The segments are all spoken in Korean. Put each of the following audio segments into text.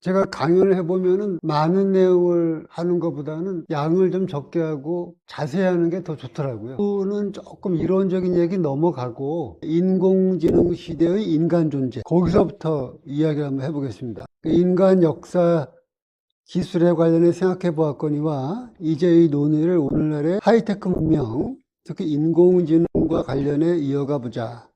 제가 강연을 해보면은 많은 내용을 하는 것보다는 양을 좀 적게 하고 자세히 하는 게 더 좋더라고요. 는 조금 이론적인 얘기 넘어가고 인공지능 시대의 인간 존재, 거기서부터 이야기를 한번 해보겠습니다. 인간 역사 기술에 관련해 생각해 보았거니와 이제 이 논의를 오늘날의 하이테크 문명, 특히 인공지능과 관련해 이어가 보자.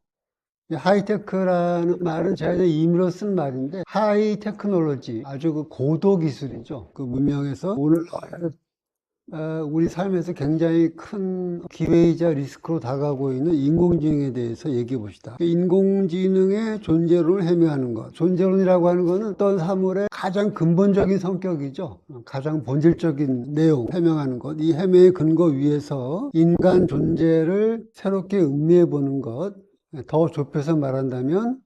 하이테크라는 말은 제가 이제 임의로 쓴 말인데, 하이 테크놀로지, 아주 그 고도 기술이죠. 그 문명에서 오늘 우리 삶에서 굉장히 큰 기회이자 리스크로 다가오고 있는 인공지능에 대해서 얘기해 봅시다. 인공지능의 존재론을 해명하는 것. 존재론이라고 하는 것은 어떤 사물의 가장 근본적인 성격이죠. 가장 본질적인 내용 해명하는 것. 이 해명의 근거 위에서 인간 존재를 새롭게 음미해 보는 것. 더 좁혀서 말한다면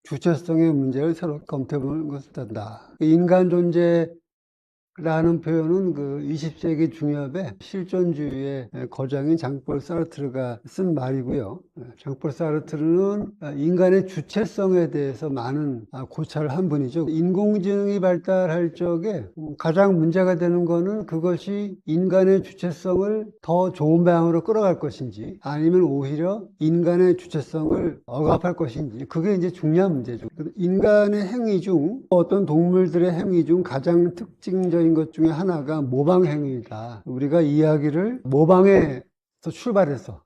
주체성의 문제를 새롭게 검토해 보는 것을 뜻한다. 인간 존재라는 표현은 그 20세기 중엽의 실존주의의 거장인 장폴 사르트르가 쓴 말이고요. 장폴 사르트르는 인간의 주체성에 대해서 많은 고찰을 한 분이죠. 인공지능이 발달할 적에 가장 문제가 되는 거는 그것이 인간의 주체성을 더 좋은 방향으로 끌어갈 것인지 아니면 오히려 인간의 주체성을 억압할 것인지, 그게 이제 중요한 문제죠. 인간의 행위 중, 어떤 동물들의 행위 중 가장 특징적인 것 중에 하나가 모방 행위이다. 우리가 이야기를 모방에서 출발해서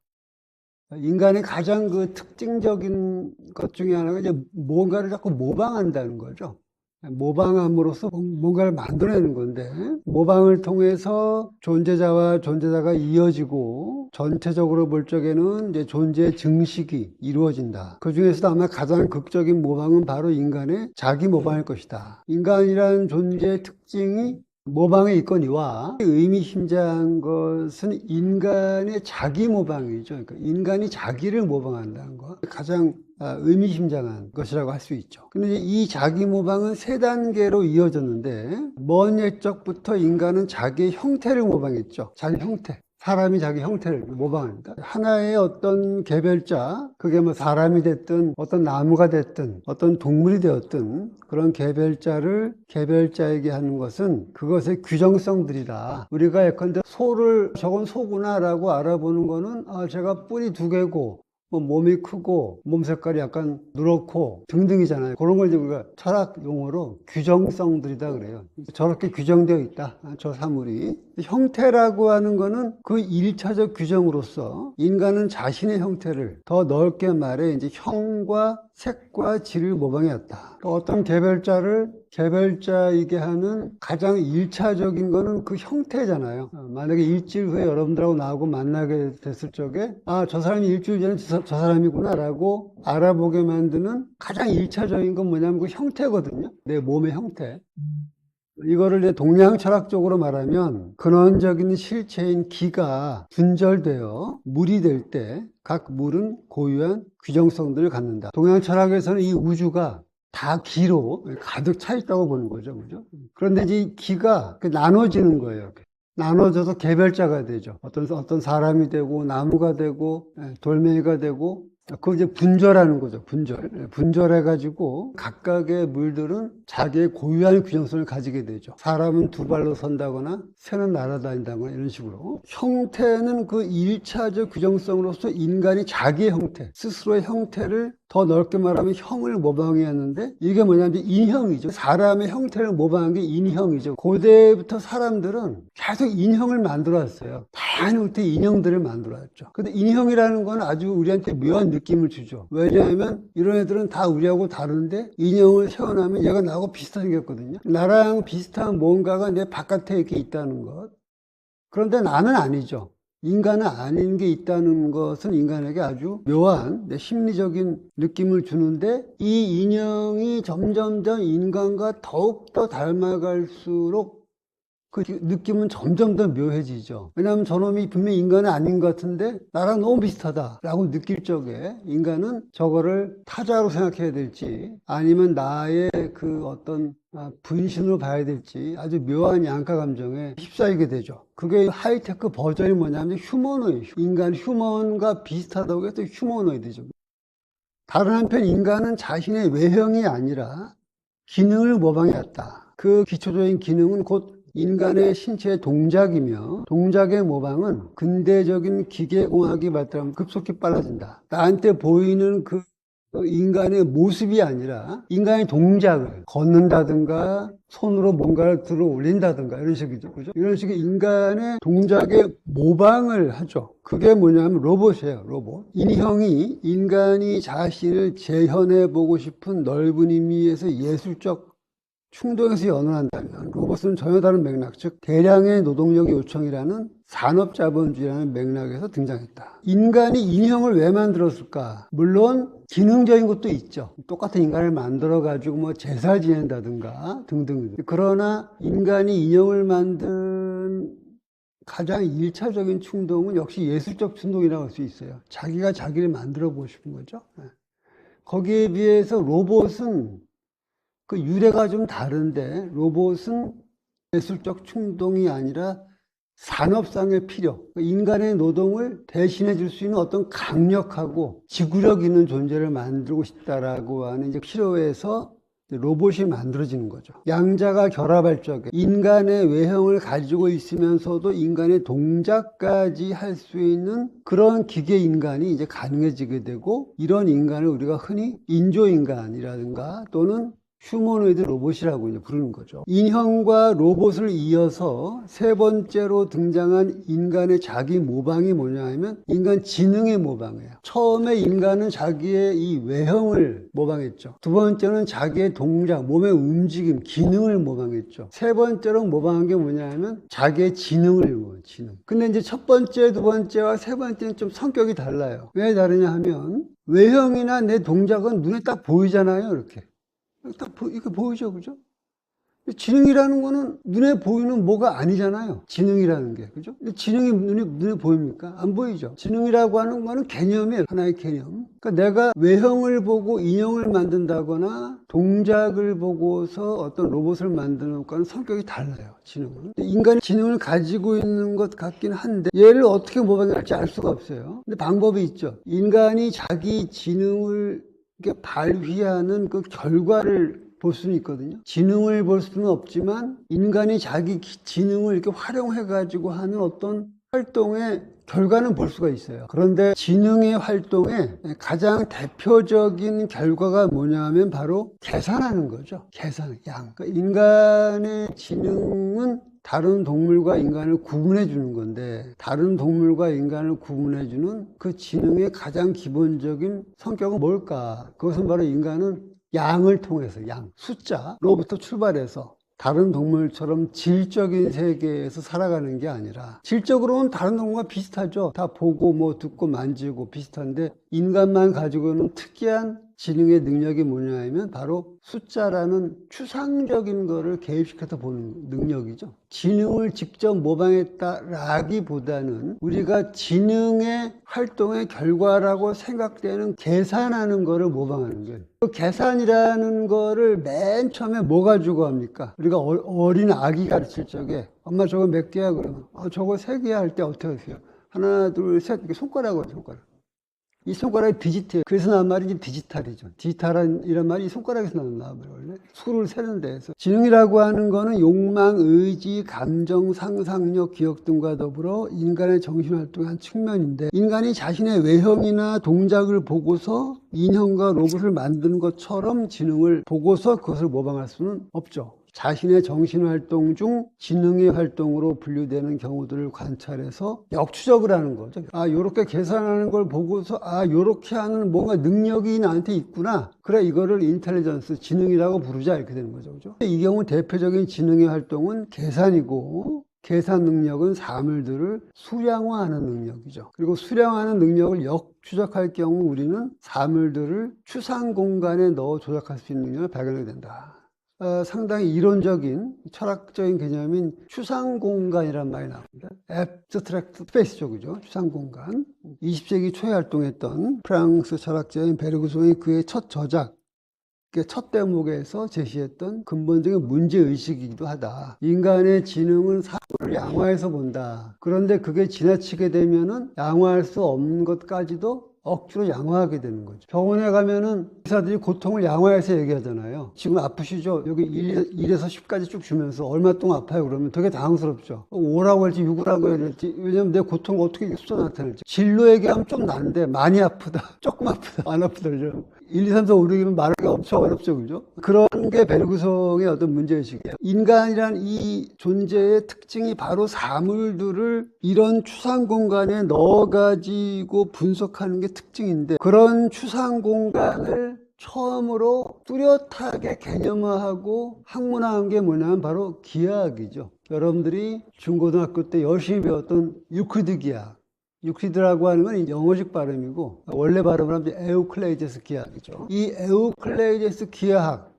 인간의 가장 그 특징적인 것 중에 하나가 이제 뭔가를 자꾸 모방한다는 거죠. 모방함으로써 뭔가를 만들어내는 건데, 모방을 통해서 존재자와 존재자가 이어지고 전체적으로 볼 적에는 이제 존재 증식이 이루어진다. 그 중에서도 아마 가장 극적인 모방은 바로 인간의 자기 모방일 것이다. 인간이라는 존재의 특징이 모방에 있거니와 의미심장한 것은 인간의 자기 모방이죠. 그러니까 인간이 자기를 모방한다는 것. 가장 의미심장한 것이라고 할 수 있죠. 근데 이 자기 모방은 세 단계로 이어졌는데, 먼 옛적부터 인간은 자기의 형태를 모방했죠. 자기 형태. 사람이 자기 형태를 모방합니다. 하나의 어떤 개별자, 그게 뭐 사람이 됐든 어떤 나무가 됐든 어떤 동물이 되었든 그런 개별자를 개별자에게 하는 것은 그것의 규정성들이다. 우리가 예컨대 소를 저건 소구나라고 알아보는 거는 제가 뿔이 두 개고 뭐 몸이 크고 몸 색깔이 약간 누렇고 등등이잖아요. 그런 걸 이제 우리가 철학 용어로 규정성들이다 그래요. 저렇게 규정되어 있다, 저 사물이. 형태라고 하는 거는 그 일차적 규정으로서 인간은 자신의 형태를, 더 넓게 말해 이제 형과 색과 질을 모방해왔다. 어떤 개별자를 개별자이게 하는 가장 일차적인 거는 그 형태잖아요. 만약에 일주일 후에 여러분들하고 나하고 만나게 됐을 적에 저 사람이 일주일 전에 저 사람이구나 라고 알아보게 만드는 가장 일차적인 건 뭐냐면 그 형태거든요. 내 몸의 형태. 이거를 이제 동양 철학적으로 말하면 근원적인 실체인 기가 분절되어 물이 될 때 각 물은 고유한 규정성들을 갖는다. 동양 철학에서는 이 우주가 다 기로 가득 차 있다고 보는 거죠. 그죠? 그런데 이제 이 기가 나눠지는 거예요. 이렇게. 나눠져서 개별자가 되죠. 어떤 사람이 되고, 나무가 되고, 돌멩이가 되고, 그걸 이제 분절하는 거죠. 분절해가지고 각각의 물들은 자기의 고유한 균형성을 가지게 되죠. 사람은 두 발로 선다거나 새는 날아다닌다거나 이런 식으로. 형태는 그 일차적 규정성으로서 인간이 자기의 형태, 스스로의 형태를 더 넓게 말하면 형을 모방했는데, 이게 뭐냐면 인형이죠. 사람의 형태를 모방한 게 인형이죠. 고대부터 사람들은 계속 인형을 만들어 왔어요. 다양한 형태의 인형들을 만들어 왔죠. 근데 인형이라는 건 아주 우리한테 묘한 느낌을 주죠. 왜냐하면 이런 애들은 다 우리하고 다른데 인형을 세워놓으면 얘가 나하고 비슷하게 생겼거든요. 나랑 비슷한 뭔가가 내 바깥에 이렇게 있다는 것. 그런데 나는 아니죠. 인간은 아닌 게 있다는 것은 인간에게 아주 묘한 심리적인 느낌을 주는데, 이 인형이 점점점 인간과 더욱더 닮아갈수록 그 느낌은 점점 더 묘해지죠. 왜냐하면 저놈이 분명히 인간은 아닌 것 같은데 나랑 너무 비슷하다라고 느낄 적에 인간은 저거를 타자로 생각해야 될지 아니면 나의 그 어떤 분신으로 봐야 될지 아주 묘한 양가 감정에 휩싸이게 되죠. 그게 하이테크 버전이 뭐냐면 휴머노이드. 인간 휴먼과 비슷하다고 해서 휴머노이드죠. 다른 한편 인간은 자신의 외형이 아니라 기능을 모방해왔다. 그 기초적인 기능은 곧 인간의 신체의 동작이며 동작의 모방은 근대적인 기계공학이 발달하면 급속히 빨라진다. 나한테 보이는 그 인간의 모습이 아니라 인간의 동작을 걷는다든가 손으로 뭔가를 들어 올린다든가 이런 식이죠. 그죠? 이런 식의 인간의 동작의 모방을 하죠. 그게 뭐냐면 로봇이에요. 로봇. 인형이 인간이 자신을 재현해 보고 싶은 넓은 의미에서 예술적 충동에서 연원한다면 로봇은 전혀 다른 맥락, 즉 대량의 노동력 요청이라는 산업자본주의라는 맥락에서 등장했다. 인간이 인형을 왜 만들었을까? 물론 기능적인 것도 있죠. 똑같은 인간을 만들어가지고 뭐 제사 지낸다든가 등등. 그러나 인간이 인형을 만든 가장 1차적인 충동은 역시 예술적 충동이라고 할 수 있어요. 자기가 자기를 만들어 보고 싶은 거죠. 거기에 비해서 로봇은 그 유래가 좀 다른데 로봇은 예술적 충동이 아니라 산업상의 필요, 인간의 노동을 대신해 줄 수 있는 어떤 강력하고 지구력 있는 존재를 만들고 싶다라고 하는 이제 필요에서 로봇이 만들어지는 거죠. 양자가 결합할 적에 인간의 외형을 가지고 있으면서도 인간의 동작까지 할 수 있는 그런 기계 인간이 이제 가능해지게 되고, 이런 인간을 우리가 흔히 인조인간이라든가 또는 휴머노이드 로봇이라고 이제 부르는 거죠. 인형과 로봇을 이어서 세 번째로 등장한 인간의 자기 모방이 뭐냐 하면 인간 지능의 모방이에요. 처음에 인간은 자기의 이 외형을 모방했죠. 두 번째는 자기의 동작, 몸의 움직임, 기능을 모방했죠. 세 번째로 모방한 게 뭐냐 하면 자기의 지능을 모방해요. 지능. 근데 이제 첫 번째, 두 번째와 세 번째는 좀 성격이 달라요. 왜 다르냐 하면 외형이나 내 동작은 눈에 딱 보이잖아요. 이렇게. 딱 이렇게 보이죠, 그죠? 지능이라는 거는 눈에 보이는 뭐가 아니잖아요. 지능이라는 게, 그죠? 지능이 눈에 보입니까? 안 보이죠. 지능이라고 하는 거는 개념이에요. 하나의 개념. 그러니까 내가 외형을 보고 인형을 만든다거나 동작을 보고서 어떤 로봇을 만드는 것과는 성격이 달라요. 지능은. 인간이 지능을 가지고 있는 것 같긴 한데 얘를 어떻게 모방할지 알 수가 없어요. 근데 방법이 있죠. 인간이 자기 지능을 이렇게 발휘하는 그 결과를 볼 수는 있거든요. 지능을 볼 수는 없지만 인간이 자기 지능을 이렇게 활용해 가지고 하는 어떤 활동의 결과는 볼 수가 있어요. 그런데 지능의 활동의 가장 대표적인 결과가 뭐냐 하면 바로 계산하는 거죠. 계산, 양. 그러니까 인간의 지능은 다른 동물과 인간을 구분해 주는 건데, 다른 동물과 인간을 구분해 주는 그 지능의 가장 기본적인 성격은 뭘까? 그것은 바로 인간은 양을 통해서, 양, 숫자로부터 출발해서 다른 동물처럼 질적인 세계에서 살아가는 게 아니라, 질적으로는 다른 동물과 비슷하죠. 다 보고 뭐 듣고 만지고 비슷한데 인간만 가지고는 특이한 지능의 능력이 뭐냐 하면 바로 숫자라는 추상적인 거를 개입시켜서 보는 능력이죠. 지능을 직접 모방했다라기보다는 우리가 지능의 활동의 결과라고 생각되는 계산하는 거를 모방하는 거예요. 그 계산이라는 거를 맨 처음에 뭐 가지고 합니까? 우리가 어린 아기 가르칠 적에 엄마 저거 몇 개야? 그러면 저거 3개야 할 때 어떻게 하세요? 하나, 둘, 셋, 이렇게 손가락으로 손가락. 이 손가락이 디지트예요. 그래서 나온 말이 이제 디지털이죠. 디지털이란 말이 이 손가락에서 나온 말이에요. 원래 수를 세는 데에서. 지능이라고 하는 거는 욕망, 의지, 감정, 상상력, 기억 등과 더불어 인간의 정신활동의 한 측면인데, 인간이 자신의 외형이나 동작을 보고서 인형과 로봇을 만드는 것처럼 지능을 보고서 그것을 모방할 수는 없죠. 자신의 정신활동 중 지능의 활동으로 분류되는 경우들을 관찰해서 역추적을 하는 거죠. 요렇게 계산하는 걸 보고서 요렇게 하는 뭔가 능력이 나한테 있구나. 그래, 이거를 인텔리전스, 지능이라고 부르자. 이렇게 되는 거죠. 그죠? 이 경우 대표적인 지능의 활동은 계산이고, 계산 능력은 사물들을 수량화하는 능력이죠. 그리고 수량화하는 능력을 역추적할 경우 우리는 사물들을 추상 공간에 넣어 조작할 수 있는 능력을 발견하게 된다. 상당히 이론적인 철학적인 개념인 추상공간이라는 말이 나옵니다. Abstract Space죠, 그죠? 추상공간. 20세기 초에 활동했던 프랑스 철학자인 베르그송이 그의 첫 저작, 첫 대목에서 제시했던 근본적인 문제의식이기도 하다. 인간의 지능은 사물을 양화해서 본다. 그런데 그게 지나치게 되면은 양화할 수 없는 것까지도 억지로 양호하게 되는 거죠. 병원에 가면은 의사들이 고통을 양호해서 얘기하잖아요. 지금 아프시죠? 여기 1에서 10까지 쭉 주면서 얼마 동안 아파요? 그러면 되게 당황스럽죠. 5라고 할지 6이라고 해야 될지, 왜냐면 내 고통을 어떻게 숫자 나타낼지. 진로 얘기하면 좀 난데 많이 아프다, 조금 아프다, 안 아프다 그죠? 1, 2, 3, 4, 5, 6이면 말하기가 엄청 어렵죠, 그죠? 그런 게 베르그성의 어떤 문제의식이에요. 인간이란 이 존재의 특징이 바로 사물들을 이런 추상 공간에 넣어가지고 분석하는 게 특징인데, 그런 추상 공간을 처음으로 뚜렷하게 개념화하고 학문화한 게 뭐냐면 바로 기하학이죠. 여러분들이 중고등학교 때 열심히 배웠던 유클리드 기하학. 유클리드라고 하는 건 영어식 발음이고 원래 발음을 하면 에우클레이데스 기하학이죠. 이 에우클레이데스 기하학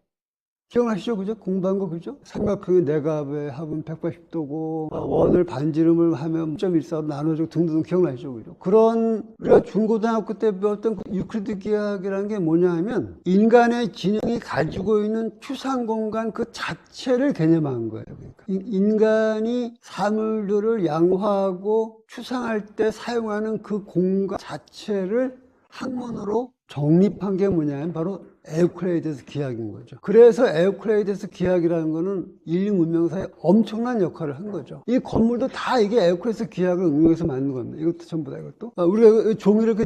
기억나시죠? 그죠? 공부한 거 그죠? 삼각형의 내각의 합은 180도고 원을 반지름을 하면 0.14로 나눠주고 등등 기억나시죠? 그죠? 그런 우리가 중고등학교 때 배웠던 그 유클리드 기하학이라는 게 뭐냐 하면 인간의 지능이 가지고 있는 추상 공간 그 자체를 개념한 거예요. 그러니까 인간이 사물들을 양화하고 추상할 때 사용하는 그 공간 자체를 학문으로 정립한 게 뭐냐면 바로 에우클레이데스 기하학인 거죠. 그래서 에우클레이데스 기하학이라는 거는 인류 문명사에 엄청난 역할을 한 거죠. 이 건물도 다 이게 에우클레이데스 기하학을 응용해서 만든 겁니다. 이것도 전부 다 이것도. 우리가 종이를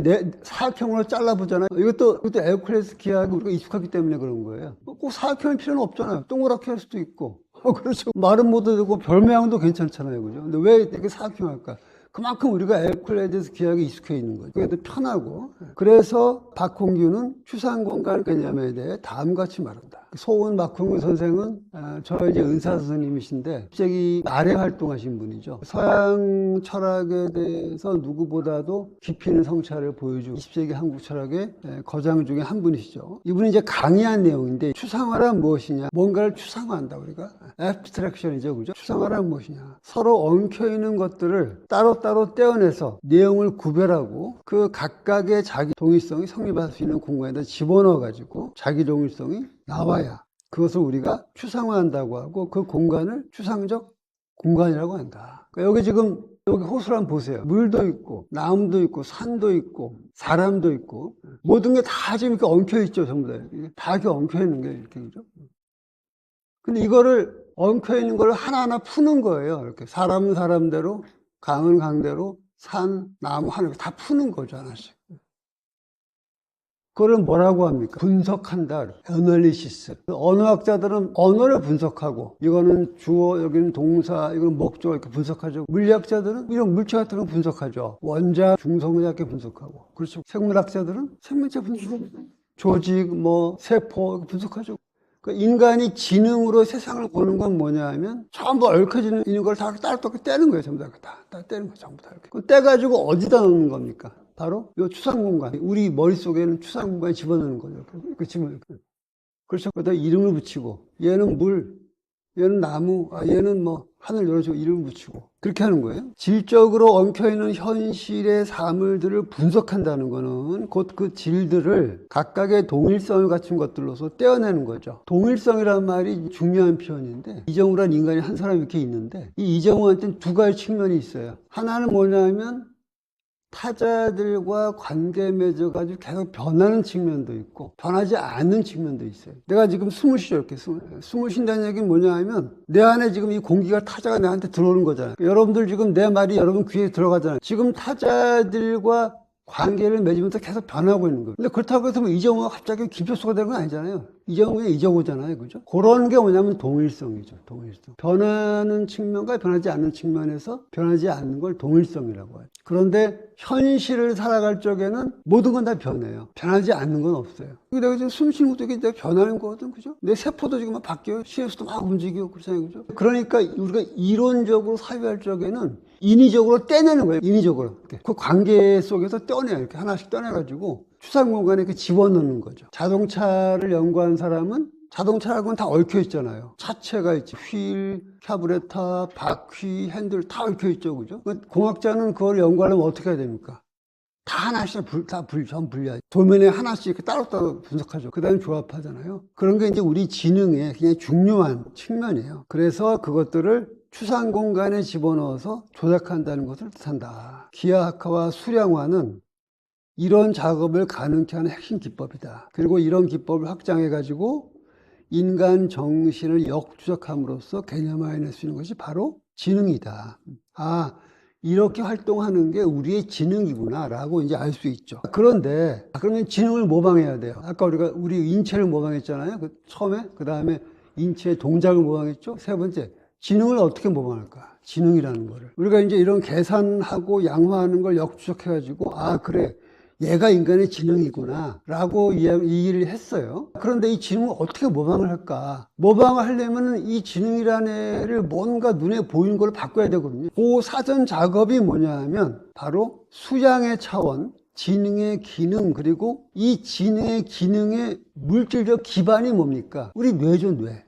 사각형으로 잘라보잖아요. 이것도 에우클레이데스 기하학이 우리가 익숙하기 때문에 그런 거예요. 꼭 사각형일 필요는 없잖아요. 동그랗게 할 수도 있고. 그렇죠. 말은 못도 되고 별 모양도 괜찮잖아요. 그죠? 근데 왜 이렇게 사각형 할까? 그만큼 우리가 에우클레이데스 기하학에 익숙해 있는 거죠. 그게 더 편하고. 그래서 박홍규는 추상 공간 개념에 대해 다음같이 말한다. 소은 박홍규 선생은 저 이제 은사 선생님이신데 갑자기 말에 활동하신 분이죠. 서양 철학에 대해서 누구보다도 깊이 있는 성찰을 보여주고 20세기 한국 철학의 거장 중에 한 분이시죠. 이분이 이제 강의한 내용인데 추상화란 무엇이냐? 뭔가를 추상화한다 우리가. 애브스트랙션이죠. 그죠? 추상화란 무엇이냐? 서로 엉켜있는 것들을 따로따로 떼어내서 내용을 구별하고 그 각각의 자기 동일성이 성립할 수 있는 공간에다 집어넣어가지고 자기 동일성이 나와야 그것을 우리가 추상화한다고 하고 그 공간을 추상적 공간이라고 한다. 그러니까 여기 지금 여기 호수를 한번 보세요. 물도 있고 나무도 있고 산도 있고 사람도 있고 모든 게 다 지금 이렇게 엉켜있죠. 전부 다 이렇게 엉켜있는 게 이렇게 그죠? 근데 이거를 엉켜있는 걸 하나하나 푸는 거예요. 이렇게 사람은 사람대로 강은 강대로 산, 나무, 하늘 다 푸는 거죠. 하나씩. 그걸 뭐라고 합니까? 분석한다. 애널리시스. 언어학자들은 언어를 분석하고 이거는 주어, 여기는 동사, 이거는 목적 이렇게 분석하죠. 물리학자들은 이런 물체 같은 거 분석하죠. 원자, 중성자 이렇게 분석하고. 그렇죠. 생물학자들은 생명체 분석하고 조직, 세포 이렇게 분석하죠. 인간이 지능으로 세상을 보는 건 뭐냐 하면 전부 얽혀지는 걸 다 따로 떼는 거예요. 전부 다 떼는 거예요. 전부 다 이렇게. 그럼 떼가지고 어디다 넣는 겁니까? 바로 이 추상 공간. 우리 머릿속에는 추상 공간에 집어넣는 거죠. 그 집어넣는 거예요. 그렇죠. 거기다 이름을 붙이고 얘는 물, 얘는 나무, 얘는 하늘 이런 식으로 이름을 붙이고 그렇게 하는 거예요. 질적으로 엉켜있는 현실의 사물들을 분석한다는 거는 곧 그 질들을 각각의 동일성을 갖춘 것들로서 떼어내는 거죠. 동일성이라는 말이 중요한 표현인데 이정우라는 인간이 한 사람이 이렇게 있는데 이 이정우한테는 두 가지 측면이 있어요. 하나는 뭐냐면 타자들과 관계 맺어가지고 계속 변하는 측면도 있고 변하지 않는 측면도 있어요. 내가 지금 숨을 쉬죠. 이렇게 숨을 쉰다는 얘기는 뭐냐 하면 내 안에 지금 이 공기가 타자가 내한테 들어오는 거잖아요. 여러분들 지금 내 말이 여러분 귀에 들어가잖아요. 지금 타자들과 관계를 맺으면서 계속 변하고 있는 거예요. 근데 그렇다고 해서 이정우가 갑자기 김철수가 되는 건 아니잖아요. 이정우는 이정우잖아요. 그죠? 그런 게 뭐냐면 동일성이죠. 동일성. 변하는 측면과 변하지 않는 측면에서 변하지 않는 걸 동일성이라고 하죠. 그런데 현실을 살아갈 적에는 모든 건 다 변해요. 변하지 않는 건 없어요. 내가 지금 숨 쉬는 것도 이게 변하는 거거든. 그죠? 내 세포도 지금 막 바뀌어요. 시에서도 막 움직이고 그렇잖아요. 그죠? 그러니까 우리가 이론적으로 사유할 적에는 인위적으로 떼내는 거예요. 인위적으로. 그 관계 속에서 떼어내요. 이렇게 하나씩 떼내가지고 추상 공간에 이렇게 집어넣는 거죠. 자동차를 연구한 사람은 자동차하고는 다 얽혀 있잖아요. 차체가 있지. 휠, 카브레터, 바퀴, 핸들 다 얽혀 있죠. 그죠? 공학자는 그걸 연구하려면 어떻게 해야 됩니까? 다 하나씩 전 분리하죠. 도면에 하나씩 이렇게 따로따로 분석하죠. 그 다음에 조합하잖아요. 그런 게 이제 우리 지능의 굉장히 중요한 측면이에요. 그래서 그것들을 추상 공간에 집어넣어서 조작한다는 것을 뜻한다. 기하학화와 수량화는 이런 작업을 가능케 하는 핵심 기법이다. 그리고 이런 기법을 확장해가지고 인간 정신을 역추적함으로써 개념화해낼 수 있는 것이 바로 지능이다. 아, 이렇게 활동하는 게 우리의 지능이구나 라고 이제 알 수 있죠. 그런데 그러면 지능을 모방해야 돼요. 아까 우리 인체를 모방했잖아요. 처음에. 그 다음에 인체의 동작을 모방했죠. 세 번째, 지능을 어떻게 모방할까? 지능이라는 거를. 우리가 이제 이런 계산하고 양화하는 걸 역추적해가지고, 아, 그래. 얘가 인간의 지능이구나 라고 이해를 했어요. 그런데 이 지능을 어떻게 모방을 할까? 모방을 하려면 이 지능이라는 애를 뭔가 눈에 보이는 걸 바꿔야 되거든요. 그 사전 작업이 뭐냐 하면 바로 수양의 차원, 지능의 기능, 그리고 이 지능의 기능의 물질적 기반이 뭡니까? 우리 뇌죠, 뇌.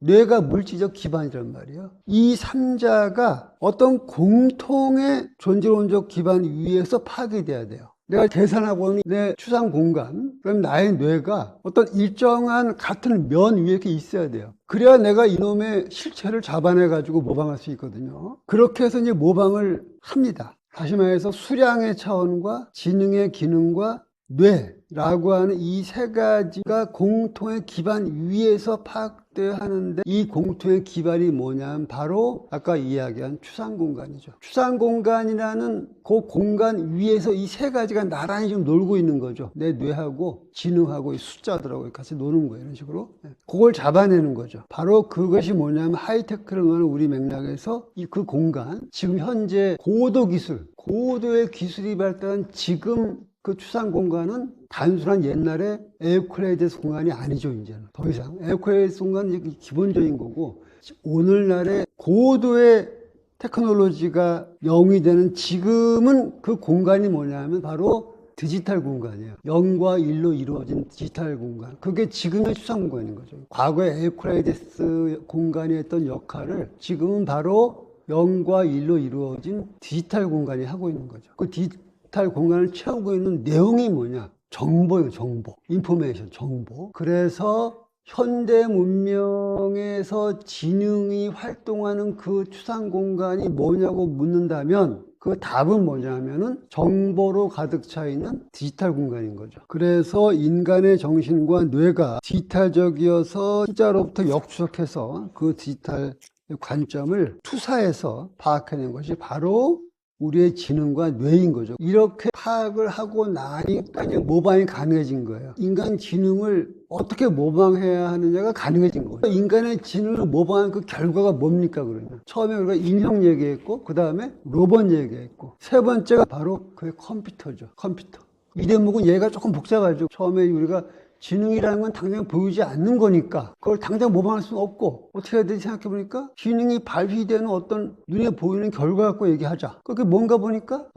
뇌가 물질적 기반이란 말이에요. 이 삼자가 어떤 공통의 존재론적 기반 위에서 파괴돼야 돼요. 내가 계산하고 있는 내 추상 공간, 그럼 나의 뇌가 어떤 일정한 같은 면 위에 이렇게 있어야 돼요. 그래야 내가 이놈의 실체를 잡아내가지고 모방할 수 있거든요. 그렇게 해서 이제 모방을 합니다. 다시 말해서 수량의 차원과 지능의 기능과 뇌라고 하는 이 세 가지가 공통의 기반 위에서 파악되어야 하는데, 이 공통의 기반이 뭐냐면 바로 아까 이야기한 추상공간이죠. 추상공간이라는 그 공간 위에서 이 세 가지가 나란히 지금 놀고 있는 거죠. 내 뇌하고 지능하고 이 숫자들하고 같이 노는 거예요. 이런 식으로. 그걸 잡아내는 거죠. 바로 그것이 뭐냐면 하이테크를 말하는 우리 맥락에서 그 공간, 지금 현재 고도의 기술이 발달한 지금 그 추상 공간은 단순한 옛날에 에우클리데스 공간이 아니죠, 이제는. 더 이상. 에우클리데스 공간은 기본적인 거고, 오늘날의 고도의 테크놀로지가 영위되는 지금은 그 공간이 뭐냐면 바로 디지털 공간이에요. 0과 1로 이루어진 디지털 공간. 그게 지금의 추상 공간인 거죠. 과거에 에우클리데스 공간이 했던 역할을 지금은 바로 0과 1로 이루어진 디지털 공간이 하고 있는 거죠. 그 디지털 공간을 채우고 있는 내용이 뭐냐? 정보예요, 정보. 인포메이션, 정보. 그래서 현대 문명에서 지능이 활동하는 그 추상 공간이 뭐냐고 묻는다면 그 답은 뭐냐면은 정보로 가득 차 있는 디지털 공간인 거죠. 그래서 인간의 정신과 뇌가 디지털적이어서 숫자로부터 역추적해서 그 디지털 관점을 투사해서 파악해낸 것이 바로 우리의 지능과 뇌인 거죠. 이렇게 파악을 하고 나니까 이제 모방이 가능해진 거예요. 인간 지능을 어떻게 모방해야 하느냐가 가능해진 거예요. 인간의 지능을 모방한 그 결과가 뭡니까, 그러면? 처음에 우리가 인형 얘기했고, 그 다음에 로봇 얘기했고, 세 번째가 바로 그게 컴퓨터죠. 컴퓨터. 이 대목은 얘가 조금 복잡하죠. 처음에 우리가 지능이라는 건 당장 보이지 않는 거니까 그걸 당장 모방할 수는 없고, 어떻게 해야 되지 생각해보니까 지능이 발휘되는 어떤 눈에 보이는 결과 갖고 얘기하자. 그게 뭔가 보니까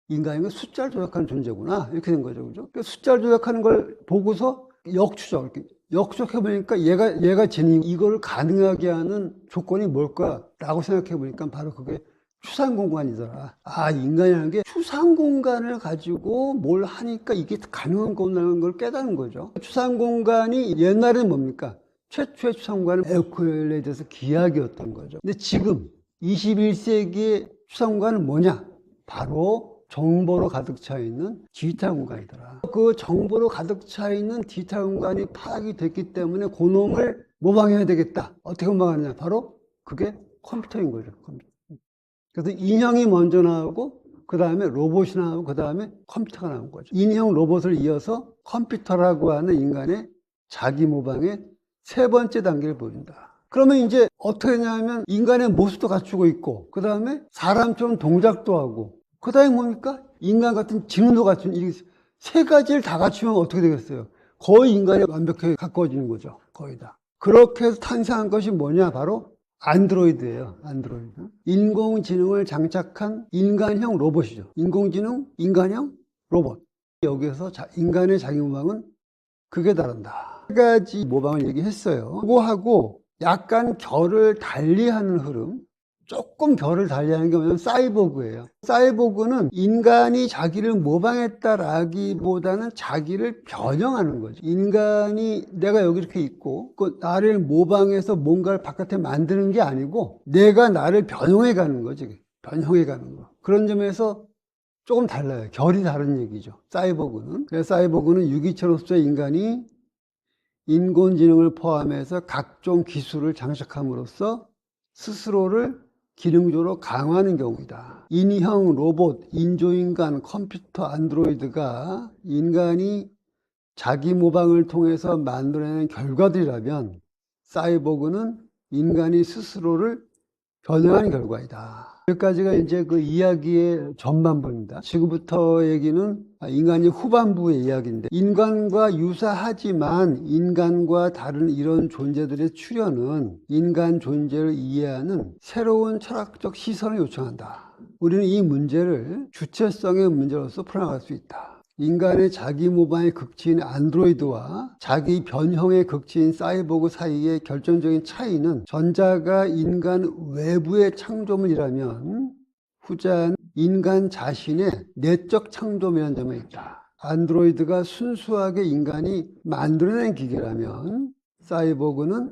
인간이 숫자를 조작하는 존재구나, 이렇게 된 거죠. 그죠? 숫자를 조작하는 걸 보고서 역추적해보니까 얘가 지능, 이거를 가능하게 하는 조건이 뭘까라고 생각해보니까 바로 그게 추상공간이더라. 인간이라는 게 추상공간을 가지고 뭘 하니까 이게 가능한 거라는 걸 깨닫는 거죠. 추상공간이 옛날에는 뭡니까? 최초의 추상공간은 에우클리데스 기하학이었던 거죠. 근데 지금 21세기의 추상공간은 뭐냐? 바로 정보로 가득 차 있는 디지털 공간이더라. 그 정보로 가득 차 있는 디지털 공간이 파악이 됐기 때문에 그놈을 모방해야 되겠다. 어떻게 모방하느냐? 바로 그게 컴퓨터인 거죠. 컴퓨터. 그래서 인형이 먼저 나오고, 그 다음에 로봇이 나오고, 그 다음에 컴퓨터가 나온 거죠. 인형, 로봇을 이어서 컴퓨터라고 하는 인간의 자기 모방의 세 번째 단계를 보인다. 그러면 이제 어떻게 하냐면 인간의 모습도 갖추고 있고, 그 다음에 사람처럼 동작도 하고, 그 다음에 뭡니까? 인간 같은 지능도 갖춘, 이 세 가지를 다 갖추면 어떻게 되겠어요? 거의 인간에 완벽하게 가까워지는 거죠. 거의 다. 그렇게 해서 탄생한 것이 뭐냐? 바로 안드로이드예요. 안드로이드. 인공지능을 장착한 인간형 로봇이죠. 인공지능, 인간형 로봇. 여기에서 인간의 자기 모방은 극에 달한다. 세 가지 모방을 얘기했어요. 그거하고 약간 결을 달리하는 흐름, 조금 결을 달리하는 게 뭐냐면 사이보그예요. 사이보그는 인간이 자기를 모방했다라기보다는 자기를 변형하는 거죠. 인간이 내가 여기 이렇게 있고 나를 모방해서 뭔가를 바깥에 만드는 게 아니고 내가 나를 변형해 가는 거지. 변형해 가는 거. 그런 점에서 조금 달라요. 결이 다른 얘기죠. 사이보그는. 그래서 사이보그는 유기체로서의 인간이 인공지능을 포함해서 각종 기술을 장착함으로써 스스로를 기능적으로 강화하는 경우이다. 인형, 로봇, 인조인간, 컴퓨터, 안드로이드가 인간이 자기 모방을 통해서 만들어내는 결과들이라면 사이보그는 인간이 스스로를 변형한 결과이다. 여기까지가 이제 그 이야기의 전반부입니다. 지금부터 얘기는 인간이 후반부의 이야기인데, 인간과 유사하지만 인간과 다른 이런 존재들의 출현은 인간 존재를 이해하는 새로운 철학적 시선을 요청한다. 우리는 이 문제를 주체성의 문제로서 풀어나갈 수 있다. 인간의 자기 모방의 극치인 안드로이드와 자기 변형의 극치인 사이보그 사이의 결정적인 차이는, 전자가 인간 외부의 창조물이라면 후자는 인간 자신의 내적 창조물이라는 점에 있다. 안드로이드가 순수하게 인간이 만들어낸 기계라면 사이보그는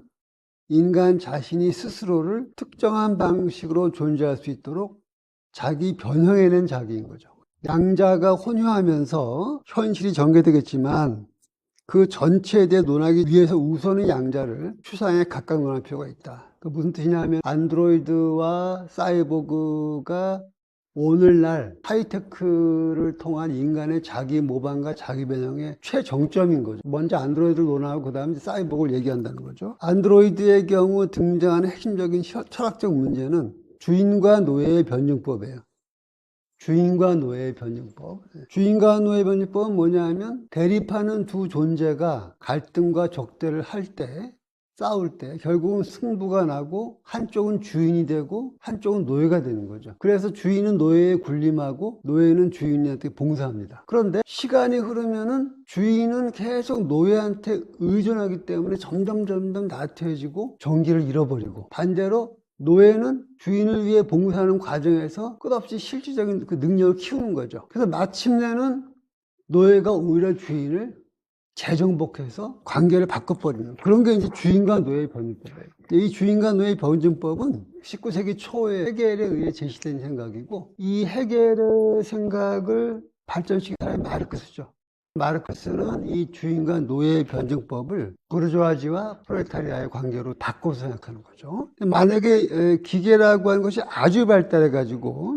인간 자신이 스스로를 특정한 방식으로 존재할 수 있도록 자기 변형해낸 자기인 거죠. 양자가 혼용하면서 현실이 전개되겠지만 그 전체에 대해 논하기 위해서 우선은 양자를 추상에 각각 논할 필요가 있다. 그 무슨 뜻이냐면 안드로이드와 사이보그가 오늘날 하이테크를 통한 인간의 자기 모방과 자기 변형의 최정점인 거죠. 먼저 안드로이드를 논하고 그 다음에 사이보그를 얘기한다는 거죠. 안드로이드의 경우 등장하는 핵심적인 철학적 문제는 주인과 노예의 변증법이에요. 주인과 노예의 변증법. 주인과 노예의 변증법은 뭐냐 하면, 대립하는 두 존재가 갈등과 적대를 할 때, 싸울 때 결국은 승부가 나고 한쪽은 주인이 되고 한쪽은 노예가 되는 거죠. 그래서 주인은 노예에 군림하고 노예는 주인한테 봉사합니다. 그런데 시간이 흐르면은 주인은 계속 노예한테 의존하기 때문에 점점 나태해지고 정기를 잃어버리고, 반대로 노예는 주인을 위해 봉사하는 과정에서 끝없이 실질적인 그 능력을 키우는 거죠. 그래서 마침내는 노예가 오히려 주인을 재정복해서 관계를 바꿔버리는, 그런 게 이제 주인과 노예의 변증법이에요. 이 주인과 노예의 변증법은 19세기 초에 헤겔에 의해 제시된 생각이고, 이 헤겔의 생각을 발전시킨 사람이 마르크스죠. 마르크스는 이 주인과 노예의 변증법을 부르주아지와 프롤레타리아의 관계로 바꿔서 생각하는 거죠. 만약에 기계라고 하는 것이 아주 발달해 가지고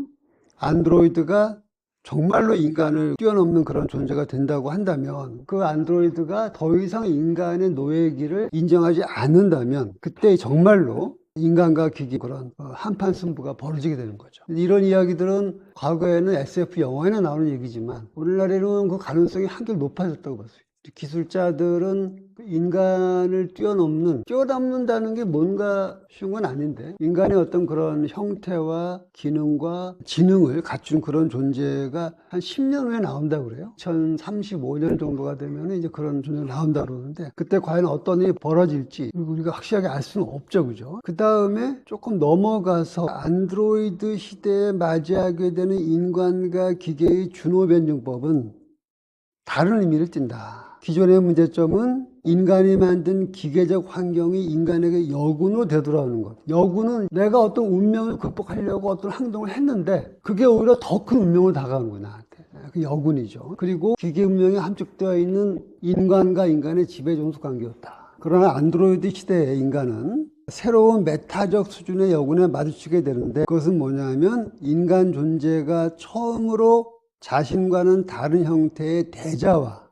안드로이드가 정말로 인간을 뛰어넘는 그런 존재가 된다고 한다면, 그 안드로이드가 더 이상 인간의 노예기를 인정하지 않는다면 그때 정말로 인간과 기계 그런 한판 승부가 벌어지게 되는 거죠. 이런 이야기들은 과거에는 SF 영화에나 나오는 얘기지만 오늘날에는 그 가능성이 한결 높아졌다고 봤어요. 기술자들은 인간을 뛰어넘는다는 게 뭔가 쉬운 건 아닌데, 인간의 어떤 그런 형태와 기능과 지능을 갖춘 그런 존재가 한 10년 후에 나온다고 그래요. 2035년 정도가 되면 이제 그런 존재가 나온다고 그러는데, 그때 과연 어떤 일이 벌어질지 우리가 확실하게 알 수는 없죠, 그죠? 그 다음에 조금 넘어가서 안드로이드 시대에 맞이하게 되는 인간과 기계의 준호 변증법은 다른 의미를 띈다. 기존의 문제점은 인간이 만든 기계적 환경이 인간에게 여군으로 되돌아오는 것. 여군은 내가 어떤 운명을 극복하려고 어떤 행동을 했는데 그게 오히려 더 큰 운명을 다가오는 거야, 나한테. 그 여군이죠. 그리고 기계 운명에 함축되어 있는 인간과 인간의 지배 종속 관계였다. 그러나 안드로이드 시대의 인간은 새로운 메타적 수준의 여군에 마주치게 되는데, 그것은 뭐냐면 인간 존재가 처음으로 자신과는 다른 형태의 대자와,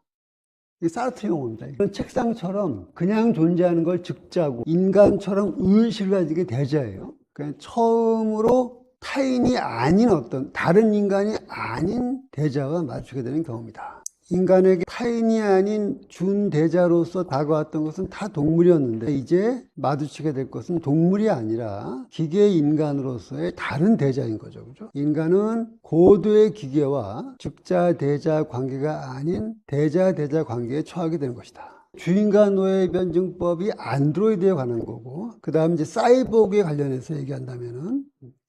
사르트 용어입니다. 이런 책상처럼 그냥 존재하는 걸 즉자고 인간처럼 의식을 가지게 대자예요. 그러니까 처음으로 타인이 아닌 어떤 다른 인간이 아닌 대자와 마주치게 되는 경우입니다. 인간에게 타인이 아닌 준대자로서 다가왔던 것은 다 동물이었는데, 이제 마주치게 될 것은 동물이 아니라 기계 인간으로서의 다른 대자인 거죠. 그죠? 인간은 고도의 기계와 즉자-대자 관계가 아닌 대자-대자 관계에 처하게 되는 것이다. 주인과 노예 변증법이 안드로이드에 관한 거고, 그 다음 이제 사이보그에 관련해서 얘기한다면은,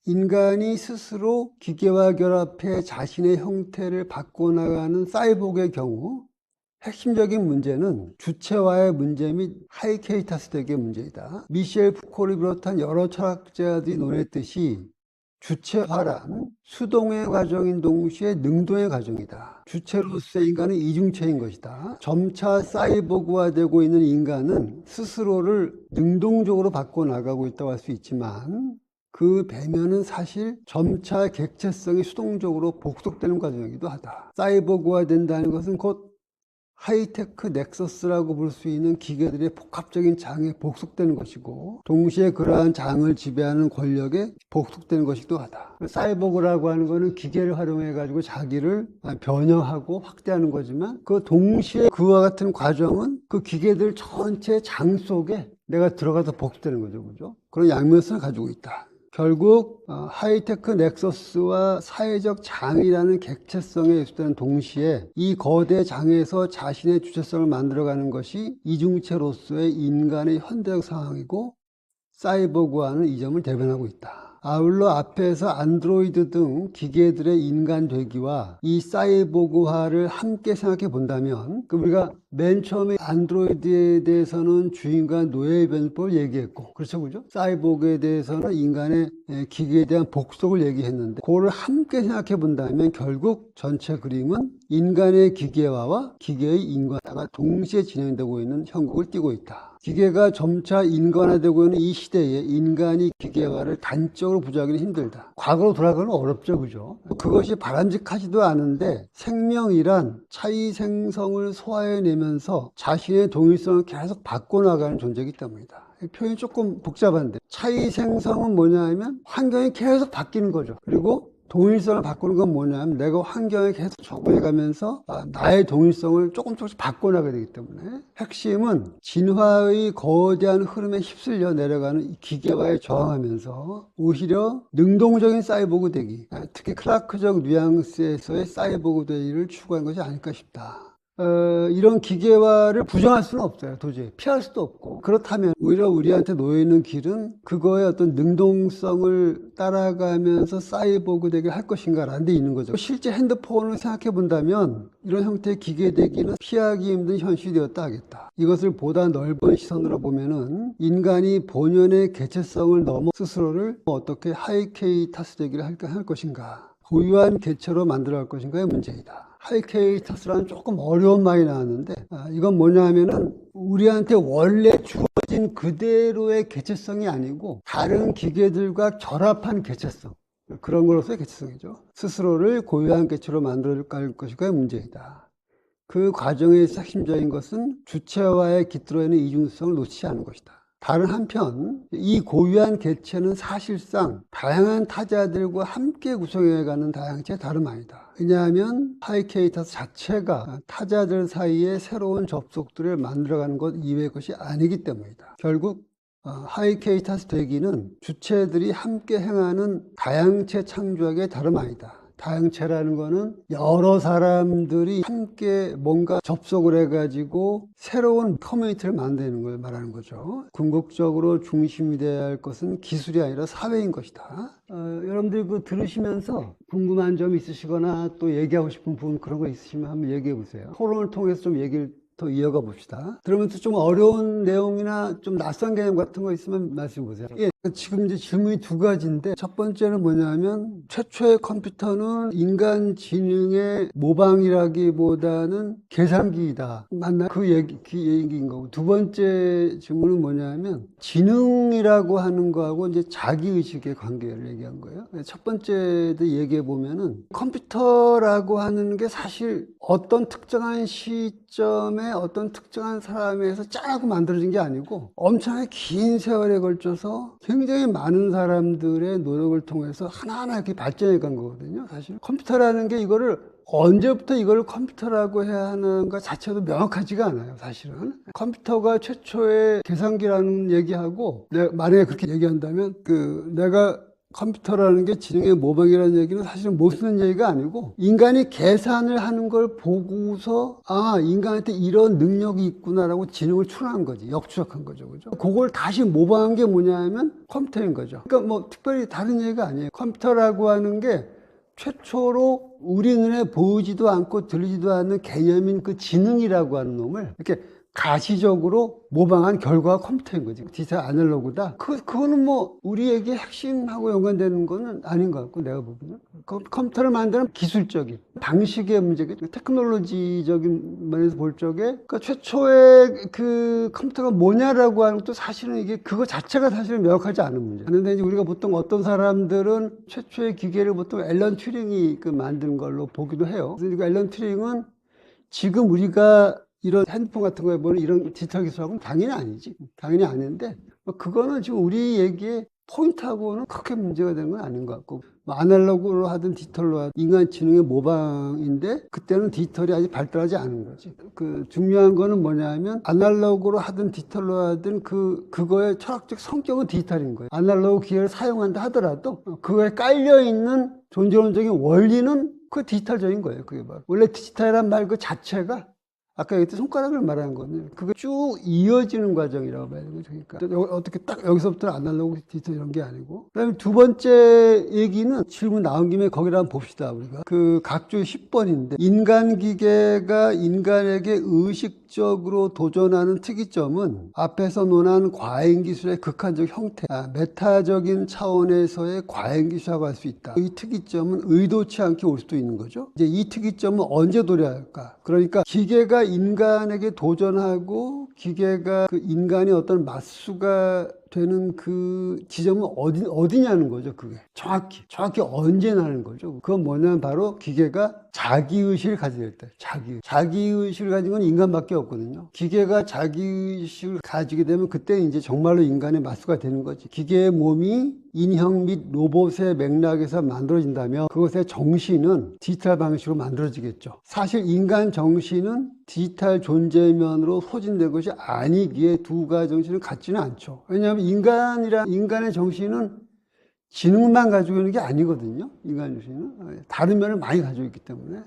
인간이 스스로 기계와 결합해 자신의 형태를 바꿔나가는 사이보그의 경우 핵심적인 문제는 주체와의 문제 및 하이케이타스적의 문제이다. 미셸 푸코를 비롯한 여러 철학자들이 논했듯이 주체화란 수동의 과정인 동시에 능동의 과정이다. 주체로서의 인간은 이중체인 것이다. 점차 사이보그화되고 있는 인간은 스스로를 능동적으로 바꿔나가고 있다고 할 수 있지만 그 배면은 사실 점차 객체성이 수동적으로 복속되는 과정이기도 하다. 사이보그화된다는 것은 곧 하이테크 넥서스라고 볼 수 있는 기계들의 복합적인 장에 복속되는 것이고 동시에 그러한 장을 지배하는 권력에 복속되는 것이기도 하다. 사이보그라고 하는 것은 기계를 활용해 가지고 자기를 변형하고 확대하는 거지만 그 동시에 그와 같은 과정은 그 기계들 전체 장 속에 내가 들어가서 복속되는 거죠. 그죠? 그런 양면성을 가지고 있다. 결국 하이테크 넥서스와 사회적 장이라는 객체성에 예수되는 동시에 이 거대 장에서 자신의 주체성을 만들어가는 것이 이중체로서의 인간의 현대적 상황이고 사이보그화는 이 점을 대변하고 있다. 아울러 앞에서 안드로이드 등 기계들의 인간 되기와 이 사이보그화를 함께 생각해 본다면 우리가 맨 처음에 안드로이드에 대해서는 주인과 노예 변법을 얘기했고 그렇죠 그죠? 사이보그에 대해서는 인간의 기계에 대한 복속을 얘기했는데 그거를 함께 생각해 본다면 결국 전체 그림은 인간의 기계화와 기계의 인간화가 동시에 진행되고 있는 형국을 띠고 있다. 기계가 점차 인간화되고 있는 이 시대에 인간이 기계화를 단적으로 부정하기는 힘들다. 과거로 돌아가는 어렵죠, 그죠? 그것이 바람직하지도 않은데 생명이란 차이 생성을 소화해내면서 자신의 동일성을 계속 바꿔나가는 존재이기 때문이다. 표현이 조금 복잡한데 차이 생성은 뭐냐 하면 환경이 계속 바뀌는 거죠. 그리고 동일성을 바꾸는 건 뭐냐면 내가 환경에 계속 적응해가면서 나의 동일성을 조금씩 바꿔나가야 되기 때문에 핵심은 진화의 거대한 흐름에 휩쓸려 내려가는 이 기계화에 저항하면서 오히려 능동적인 사이보그 되기, 특히 클라크적 뉘앙스에서의 사이보그 되기를 추구한 것이 아닐까 싶다. 이런 기계화를 부정할 수는 없어요. 도저히 피할 수도 없고 그렇다면 오히려 우리한테 놓여있는 길은 그거의 어떤 능동성을 따라가면서 사이보그 되게 할 것인가 라는 데 있는 거죠. 실제 핸드폰을 생각해 본다면 이런 형태의 기계 되기는 피하기 힘든 현실이 되었다 하겠다. 이것을 보다 넓은 시선으로 보면은 인간이 본연의 개체성을 넘어 스스로를 어떻게 하이케이타스 되기를 할 것인가, 고유한 개체로 만들어갈 것인가의 문제이다. 하이케이타스라는 조금 어려운 말이 나왔는데 이건 뭐냐 하면은 우리한테 원래 주어진 그대로의 개체성이 아니고 다른 기계들과 결합한 개체성, 그런 거로서의 개체성이죠. 스스로를 고유한 개체로 만들어갈 것인가의 문제이다. 그 과정에서 핵심적인 것은 주체와의 깃들어 있는 이중성을 놓치지 않은 것이다. 다른 한편 이 고유한 개체는 사실상 다양한 타자들과 함께 구성해가는 다양체의 다름 아니다. 왜냐하면 하이케이타스 자체가 타자들 사이에 새로운 접속들을 만들어가는 것 이외의 것이 아니기 때문이다. 결국 하이케이타스 되기는 주체들이 함께 행하는 다양체 창조학의 다름 아니다. 다양체라는 거는 여러 사람들이 함께 뭔가 접속을 해가지고 새로운 커뮤니티를 만드는 걸 말하는 거죠. 궁극적으로 중심이 되어야 할 것은 기술이 아니라 사회인 것이다. 여러분들 그 들으시면서 궁금한 점 있으시거나 또 얘기하고 싶은 부분 그런 거 있으시면 한번 얘기해 보세요. 토론을 통해서 좀 얘기를 더 이어가 봅시다. 들으면서 좀 어려운 내용이나 좀 낯선 개념 같은 거 있으면 말씀해 보세요. 예, 지금 이제 질문이 두 가지인데 첫 번째는 뭐냐면 최초의 컴퓨터는 인간 지능의 모방이라기보다는 계산기이다. 맞나요? 그 얘기인 거고. 두 번째 질문은 뭐냐면 지능이라고 하는 거하고 이제 자기의식의 관계를 얘기한 거예요. 첫 번째도 얘기해 보면은 컴퓨터라고 하는 게 사실 어떤 특정한 시점에 어떤 특정한 사람에서 짜라고 만들어진 게 아니고 엄청나게 긴 세월에 걸쳐서 굉장히 많은 사람들의 노력을 통해서 하나하나 이렇게 발전해 간 거거든요. 사실 컴퓨터라는 게 이거를 언제부터 이걸 컴퓨터라고 해야 하는가 자체도 명확하지가 않아요. 사실은 컴퓨터가 최초의 계산기라는 얘기하고 만약에 그렇게 얘기한다면 내가 컴퓨터라는 게 지능의 모방이라는 얘기는 사실은 못 쓰는 얘기가 아니고 인간이 계산을 하는 걸 보고서 인간한테 이런 능력이 있구나라고 지능을 추론한 거지. 역추적한 거죠. 그죠? 그걸 다시 모방한 게 뭐냐 하면 컴퓨터인 거죠. 그러니까 뭐 특별히 다른 얘기가 아니에요. 컴퓨터라고 하는 게 최초로 우리 눈에 보이지도 않고 들리지도 않는 개념인 그 지능이라고 하는 놈을 이렇게 가시적으로 모방한 결과가 컴퓨터인 거지. 디지털 아날로그다. 그거는 뭐 우리에게 핵심하고 연관되는 거는 아닌 것 같고, 내가 보기에는. 컴퓨터를 만드는 기술적인 방식의 문제겠죠. 테크놀로지적인 면에서 볼 적에, 그러니까 최초의 그 컴퓨터가 뭐냐라고 하는 것도 사실은 이게 그거 자체가 사실은 명확하지 않은 문제. 그런데 이제 우리가 보통 어떤 사람들은 최초의 기계를 보통 앨런 튜링이 그 만든 걸로 보기도 해요. 그래서 앨런 튜링은 지금 우리가 이런 핸드폰 같은 거에 보는 이런 디지털 기술하고는 당연히 아니지. 당연히 아닌데, 그거는 지금 우리 얘기의 포인트하고는 크게 문제가 되는 건 아닌 것 같고, 아날로그로 하든 디지털로 하든 인간지능의 모방인데, 그때는 디지털이 아직 발달하지 않은 거지. 중요한 거는 뭐냐면, 아날로그로 하든 디지털로 하든 그거의 철학적 성격은 디지털인 거예요. 아날로그 기계를 사용한다 하더라도, 그거에 깔려있는 존재론적인 원리는 그 디지털적인 거예요. 그게 바로. 원래 디지털이란 말 그 자체가 아까 얘기했던 손가락을 말하는 거는 그게 쭉 이어지는 과정이라고 봐야 되는 거죠. 그러니까 어떻게 딱 여기서부터 아날로그 디지털 이런 게 아니고. 그다음에 두 번째 얘기는 질문 나온 김에 거기를 한번 봅시다. 우리가 그 각주 10번인데 인간 기계가 인간에게 의식적으로 도전하는 특이점은 앞에서 논한 과잉 기술의 극한적 형태, 메타적인 차원에서의 과잉 기술이라고 할 수 있다. 이 특이점은 의도치 않게 올 수도 있는 거죠. 이제 이 특이점은 언제 도래할까? 그러니까 기계가 인간에게 도전하고 기계가 그 인간의 어떤 맞수가 되는 그 지점은 어디냐는 거죠. 그게 정확히 언제 나는 거죠. 그건 뭐냐면 바로 기계가 자기의식을 가질 때. 자기의식을 가진 건 인간밖에 없거든요. 기계가 자기의식을 가지게 되면 그때 이제 정말로 인간의 맞수가 되는 거지. 기계의 몸이 인형 및 로봇의 맥락에서 만들어진다면 그것의 정신은 디지털 방식으로 만들어지겠죠. 사실 인간 정신은 디지털 존재면으로 소진된 것이 아니기에 두 가지 정신은 같지는 않죠. 왜냐하면 인간의 정신은 지능만 가지고 있는 게 아니거든요. 인간 정신은 다른 면을 많이 가지고 있기 때문에.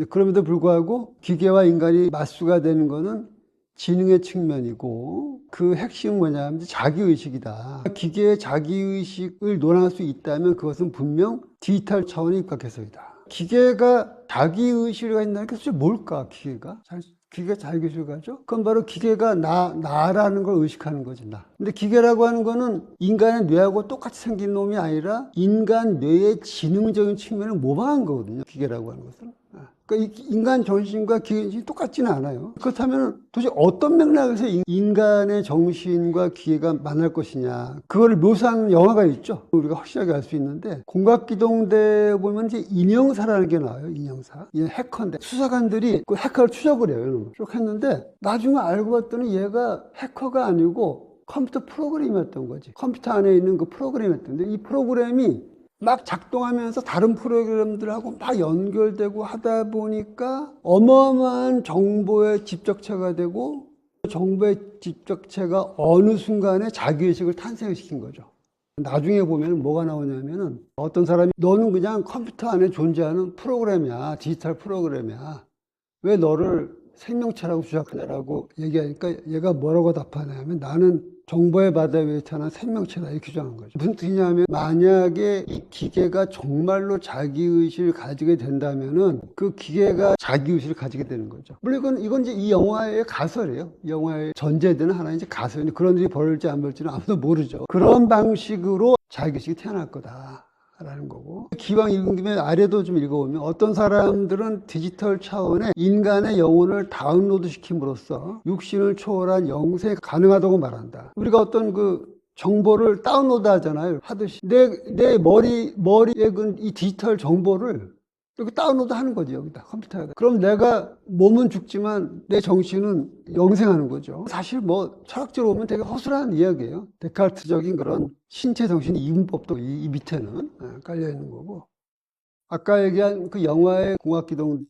그럼에도 불구하고 기계와 인간이 맞수가 되는 것은 지능의 측면이고, 그 핵심은 뭐냐면 자기의식이다. 기계의 자기의식을 논할 수 있다면 그것은 분명 디지털 차원의 입각해서이다. 기계가 자기의식을 가진다는 게 도대체 뭘까? 기계가 자기의식을 가죠? 그건 바로 기계가 나라는 걸 의식하는 거지, 나. 근데 기계라고 하는 거는 인간의 뇌하고 똑같이 생긴 놈이 아니라 인간 뇌의 지능적인 측면을 모방한 거거든요. 기계라고 하는 것은. 그러니까 인간 정신과 기계 정신이 똑같지는 않아요. 그렇다면 도대체 어떤 맥락에서 인간의 정신과 기계가 만날 것이냐, 그거를 묘사하는 영화가 있죠. 우리가 확실하게 알 수 있는데, 공각기동대 보면 이제 인형사라는 게 나와요. 인형사. 얘 해커인데 수사관들이 그 해커를 추적을 해요. 추적했는데 나중에 알고 봤더니 얘가 해커가 아니고 컴퓨터 프로그램이었던 거지. 컴퓨터 안에 있는 그 프로그램이었던데, 이 프로그램이 막 작동하면서 다른 프로그램들하고 막 연결되고 하다 보니까 어마어마한 정보의 집적체가 되고, 정보의 집적체가 어느 순간에 자기의식을 탄생시킨 거죠. 나중에 보면 뭐가 나오냐면은, 어떤 사람이 너는 그냥 컴퓨터 안에 존재하는 프로그램이야, 디지털 프로그램이야, 왜 너를 생명체라고 주장하냐라고 얘기하니까 얘가 뭐라고 답하냐면, 나는 정보의 바다 위에 태어난 생명체다, 이렇게 주장한 거죠. 무슨 뜻이냐면, 만약에 이 기계가 정말로 자기의식을 가지게 된다면은 그 기계가 자기의식을 가지게 되는 거죠. 물론 이건 이제 이 영화의 가설이에요. 이 영화의 전제되는 하나의 이제 가설인데, 그런 일이 벌어질지 안 벌어질지는 아무도 모르죠. 그런 방식으로 자기의식이 태어날 거다 라는 거고, 기왕 읽은 김에 아래도 좀 읽어보면, 어떤 사람들은 디지털 차원의 인간의 영혼을 다운로드 시킴으로써 육신을 초월한 영생이 가능하다고 말한다. 우리가 어떤 그 정보를 다운로드 하잖아요. 하듯이 내 머리에 이 디지털 정보를 이렇게 다운로드 하는 거지, 여기다, 컴퓨터에다. 그럼 내가 몸은 죽지만 내 정신은 영생하는 거죠. 사실 뭐 철학적으로 보면 되게 허술한 이야기예요. 데카르트적인 그런 신체 정신 이분법도 이 밑에는 깔려 있는 거고. 아까 얘기한 그 영화의 공학기동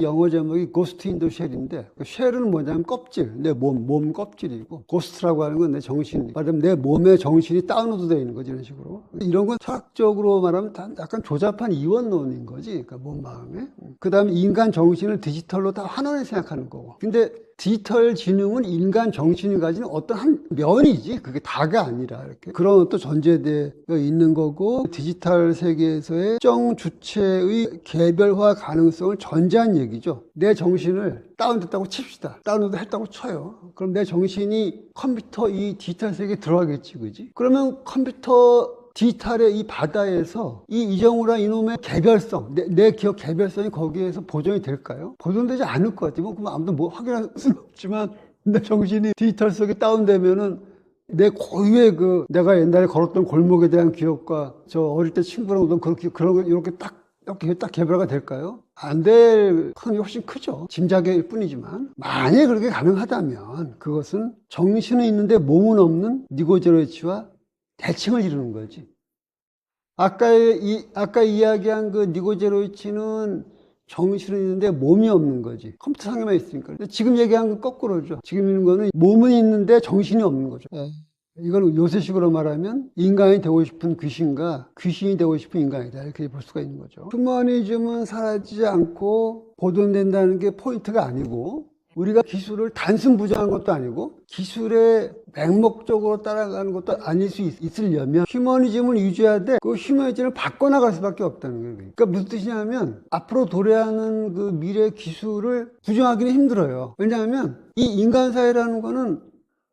영어 제목이 고스트 인 더 쉘인데, 그 쉘은 뭐냐면 껍질, 내 몸 껍질이고, 고스트라고 하는 건 내 정신, 말하자면 내 몸의 정신이 다운로드 되어 있는 거지, 이런 식으로. 이런 건 철학적으로 말하면 약간 조잡한 이원론인 거지, 그러니까 몸, 마음에. 그 다음에 인간 정신을 디지털로 다 환원해 생각하는 거고. 근데 디지털 지능은 인간 정신이 가진 어떤 한 면이지 그게 다가 아니라 이렇게 그런 또 전제되어 있는 거고 디지털 세계에서의 특정 주체의 개별화 가능성을 전제한 얘기죠. 내 정신을 다운됐다고 칩시다. 다운로드 했다고 쳐요. 그럼 내 정신이 컴퓨터 이 디지털 세계에 들어가겠지, 그지? 그러면 컴퓨터 디지털의 이 바다에서 이 이정우라 이놈의 개별성, 내 기억 개별성이 거기에서 보존이 될까요? 보존되지 않을 것 같아요. 그럼 아무도 뭐 확인할 수는 없지만 내 정신이 디지털 속에 다운되면은 내 고유의 내가 옛날에 걸었던 골목에 대한 기억과 저 어릴 때 친구랑 오던 그런 거 이렇게 딱 개별화가 될까요? 안 될 확률이 훨씬 크죠. 짐작일 뿐이지만 만약에 그렇게 가능하다면 그것은 정신은 있는데 몸은 없는 니고제로이치와 대칭을 이루는 거지. 아까 이야기한 니고제로이치는 정신은 있는데 몸이 없는 거지. 컴퓨터 상에만 있으니까. 지금 얘기한 건 거꾸로죠. 지금 있는 거는 몸은 있는데 정신이 없는 거죠. 이건 요새식으로 말하면 인간이 되고 싶은 귀신과 귀신이 되고 싶은 인간이다. 이렇게 볼 수가 있는 거죠. 휴머니즘은 사라지지 않고 보존된다는 게 포인트가 아니고 우리가 기술을 단순 부정한 것도 아니고 기술의 맹목적으로 따라가는 것도 아닐 수 있으려면 휴머니즘을 유지하되 그 휴머니즘을 바꿔나갈 수밖에 없다는 거예요. 그러니까 무슨 뜻이냐면 앞으로 도래하는 그 미래 기술을 부정하기는 힘들어요. 왜냐하면 이 인간사회라는 거는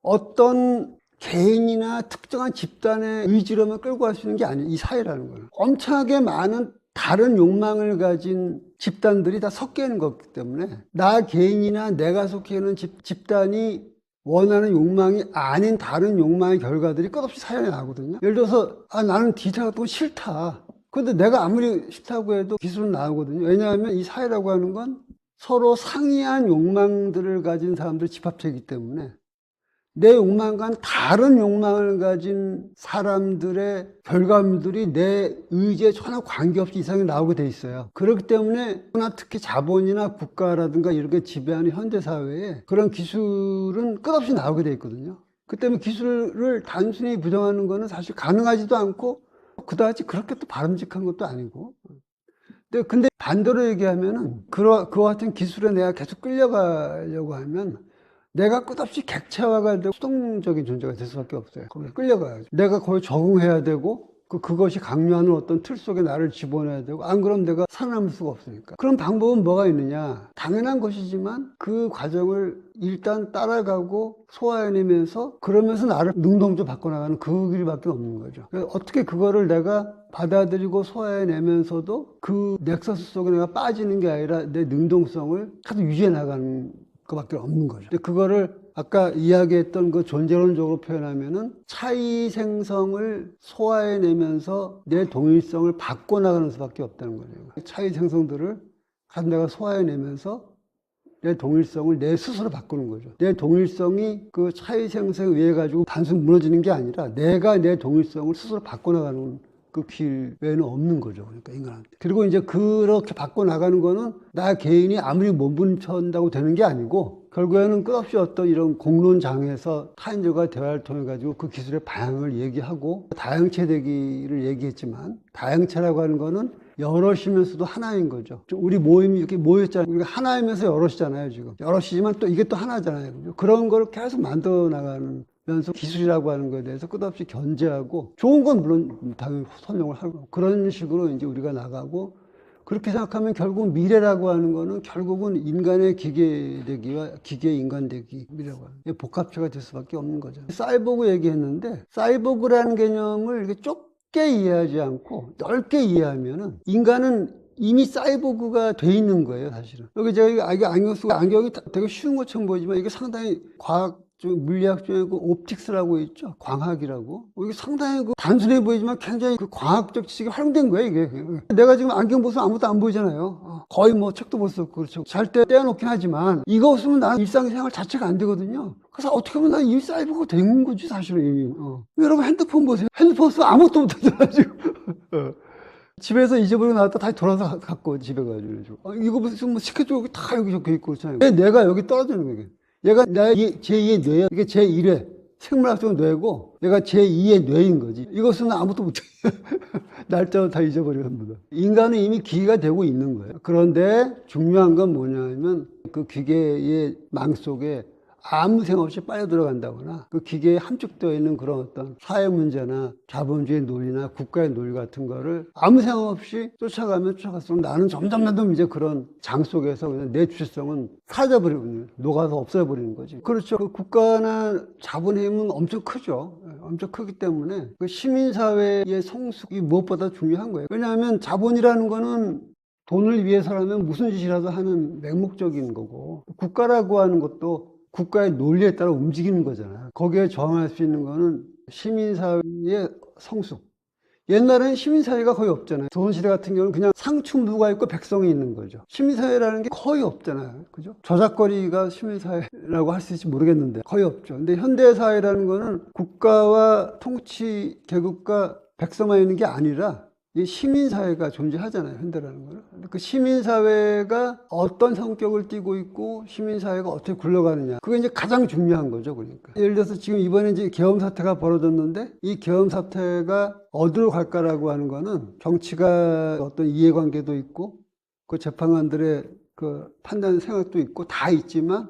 어떤 개인이나 특정한 집단의 의지로만 끌고 갈 수 있는 게 아니에요. 이 사회라는 거는 엄청나게 많은 다른 욕망을 가진 집단들이 다 섞여 있는 거기 때문에 나 개인이나 내가 속해 있는 집단이 원하는 욕망이 아닌 다른 욕망의 결과들이 끝없이 사연에 나오거든요. 예를 들어서 나는 디지털 같은 거 싫다. 근데 내가 아무리 싫다고 해도 기술은 나오거든요. 왜냐하면 이 사회라고 하는 건 서로 상이한 욕망들을 가진 사람들의 집합체이기 때문에 내 욕망과는 다른 욕망을 가진 사람들의 결과물들이 내 의지에 전혀 관계없이 이상이 나오게 돼 있어요. 그렇기 때문에 특히 자본이나 국가라든가 이렇게 지배하는 현대사회에 그런 기술은 끝없이 나오게 돼 있거든요. 그 때문에 기술을 단순히 부정하는 거는 사실 가능하지도 않고 그다지 그렇게 또 바람직한 것도 아니고. 근데 반대로 얘기하면은 그와 같은 기술에 내가 계속 끌려가려고 하면 내가 끝없이 객체화가 되고 수동적인 존재가 될 수밖에 없어요. 거기에 끌려가야죠. 내가 거기에 적응해야 되고 그것이 강요하는 어떤 틀 속에 나를 집어넣어야 되고 안 그러면 내가 살아남을 수가 없으니까. 그런 방법은 뭐가 있느냐? 당연한 것이지만 그 과정을 일단 따라가고 소화해내면서 그러면서 나를 능동적으로 바꿔나가는 그 길밖에 없는 거죠. 그래서 어떻게 그거를 내가 받아들이고 소화해내면서도 그 넥서스 속에 내가 빠지는 게 아니라 내 능동성을 계속 유지해 나가는 그밖에 없는 거죠. 근데 그거를 아까 이야기했던 그 존재론적으로 표현하면은 차이 생성을 소화해내면서 내 동일성을 바꿔나가는 수밖에 없다는 거죠. 차이 생성들을 내가 소화해내면서 내 동일성을 내 스스로 바꾸는 거죠. 내 동일성이 그 차이 생성에 의해 가지고 단순 무너지는 게 아니라 내가 내 동일성을 스스로 바꿔나가는 그 길 외에는 없는 거죠. 그러니까 인간한테. 그리고 이제 그렇게 바꿔나가는 거는 나 개인이 아무리 몸부림친다고 되는 게 아니고 결국에는 끝없이 어떤 이런 공론장에서 타인들과 대화를 통해 가지고 그 기술의 방향을 얘기하고 다양체 되기를 얘기했지만 다양체라고 하는 거는 여럿이면서도 하나인 거죠. 우리 모임이 이렇게 모였잖아요. 우리가 하나이면서 여럿이잖아요, 지금. 여럿이지만 또 이게 또 하나잖아요. 그죠? 그런 걸 계속 만들어 나가는 면서 기술이라고 하는 것에 대해서 끝없이 견제하고 좋은 건 물론 당연히 설명을 하고 그런 식으로 이제 우리가 나가고 그렇게 생각하면 결국 미래라고 하는 거는 결국은 인간의 기계되기와 기계의 인간되기라고 하는 복합체가 될 수밖에 없는 거죠. 사이보그 얘기했는데 사이보그라는 개념을 이렇게 좁게 이해하지 않고 넓게 이해하면은 인간은 이미 사이보그가 돼 있는 거예요, 사실은. 여기 제가 안경 쓰고 안경이 되게 쉬운 것처럼 보이지만 이게 상당히 과학 물리학 중에 그 옵틱스라고 있죠. 광학이라고. 이게 상당히 단순해 보이지만 굉장히 그 과학적 지식이 활용된 거예요, 이게. 내가 지금 안경 벗으면 아무것도 안 보이잖아요. 거의 뭐 책도 못 썼고, 그렇죠. 잘 때 떼어놓긴 하지만 이거 없으면 나는 일상생활 자체가 안 되거든요. 그래서 어떻게 보면 나는 이 사이버가 된 거지, 사실은 이미. 여러분 핸드폰 보세요. 핸드폰 쓰면 아무것도 못 하잖아요, 지금. 집에서 잊어버리고 나왔다 다시 돌아서 갖고 집에 가지고. 이거 무슨 뭐 스케줄 다 여기 적혀 있고 그렇잖아요. 왜 내가 여기 떨어지는 거예요? 얘가 나의 제2의 뇌야. 이게 제1의 생물학적 뇌고 얘가 제2의 뇌인 거지. 이것은 아무것도 못해. 날짜도 다 잊어버리고 합니다. 인간은 이미 기계가 되고 있는 거예요. 그런데 중요한 건 뭐냐면 그 기계의 망 속에 아무 생각 없이 빨려 들어간다거나 그 기계에 함축되어 있는 그런 어떤 사회 문제나 자본주의 논리나 국가의 논리 같은 거를 아무 생각 없이 쫓아가면 쫓아갈수록 나는 점점 이제 그런 장 속에서 그냥 내 주체성은 사라져버리고 녹아서 없어져버리는 거지. 그렇죠. 그 국가나 자본의 힘은 엄청 크죠. 엄청 크기 때문에 그 시민사회의 성숙이 무엇보다 중요한 거예요. 왜냐하면 자본이라는 거는 돈을 위해서라면 무슨 짓이라도 하는 맹목적인 거고, 국가라고 하는 것도 국가의 논리에 따라 움직이는 거잖아요. 거기에 저항할 수 있는 거는 시민사회의 성숙. 옛날에는 시민사회가 거의 없잖아요. 조선시대 같은 경우는 그냥 상층부가 있고 백성이 있는 거죠. 시민사회라는 게 거의 없잖아요. 그죠? 저작거리가 시민사회라고 할 수 있을지 모르겠는데 거의 없죠. 근데 현대사회라는 거는 국가와 통치 계급과 백성만 있는 게 아니라 이 시민사회가 존재하잖아요, 현대라는 거는. 그 시민사회가 어떤 성격을 띠고 있고, 시민사회가 어떻게 굴러가느냐. 그게 이제 가장 중요한 거죠, 그러니까. 예를 들어서 지금 이번에 이제 계엄 사태가 벌어졌는데, 이 계엄 사태가 어디로 갈까라고 하는 거는 정치가 어떤 이해관계도 있고, 그 재판관들의 그 판단 생각도 있고, 다 있지만,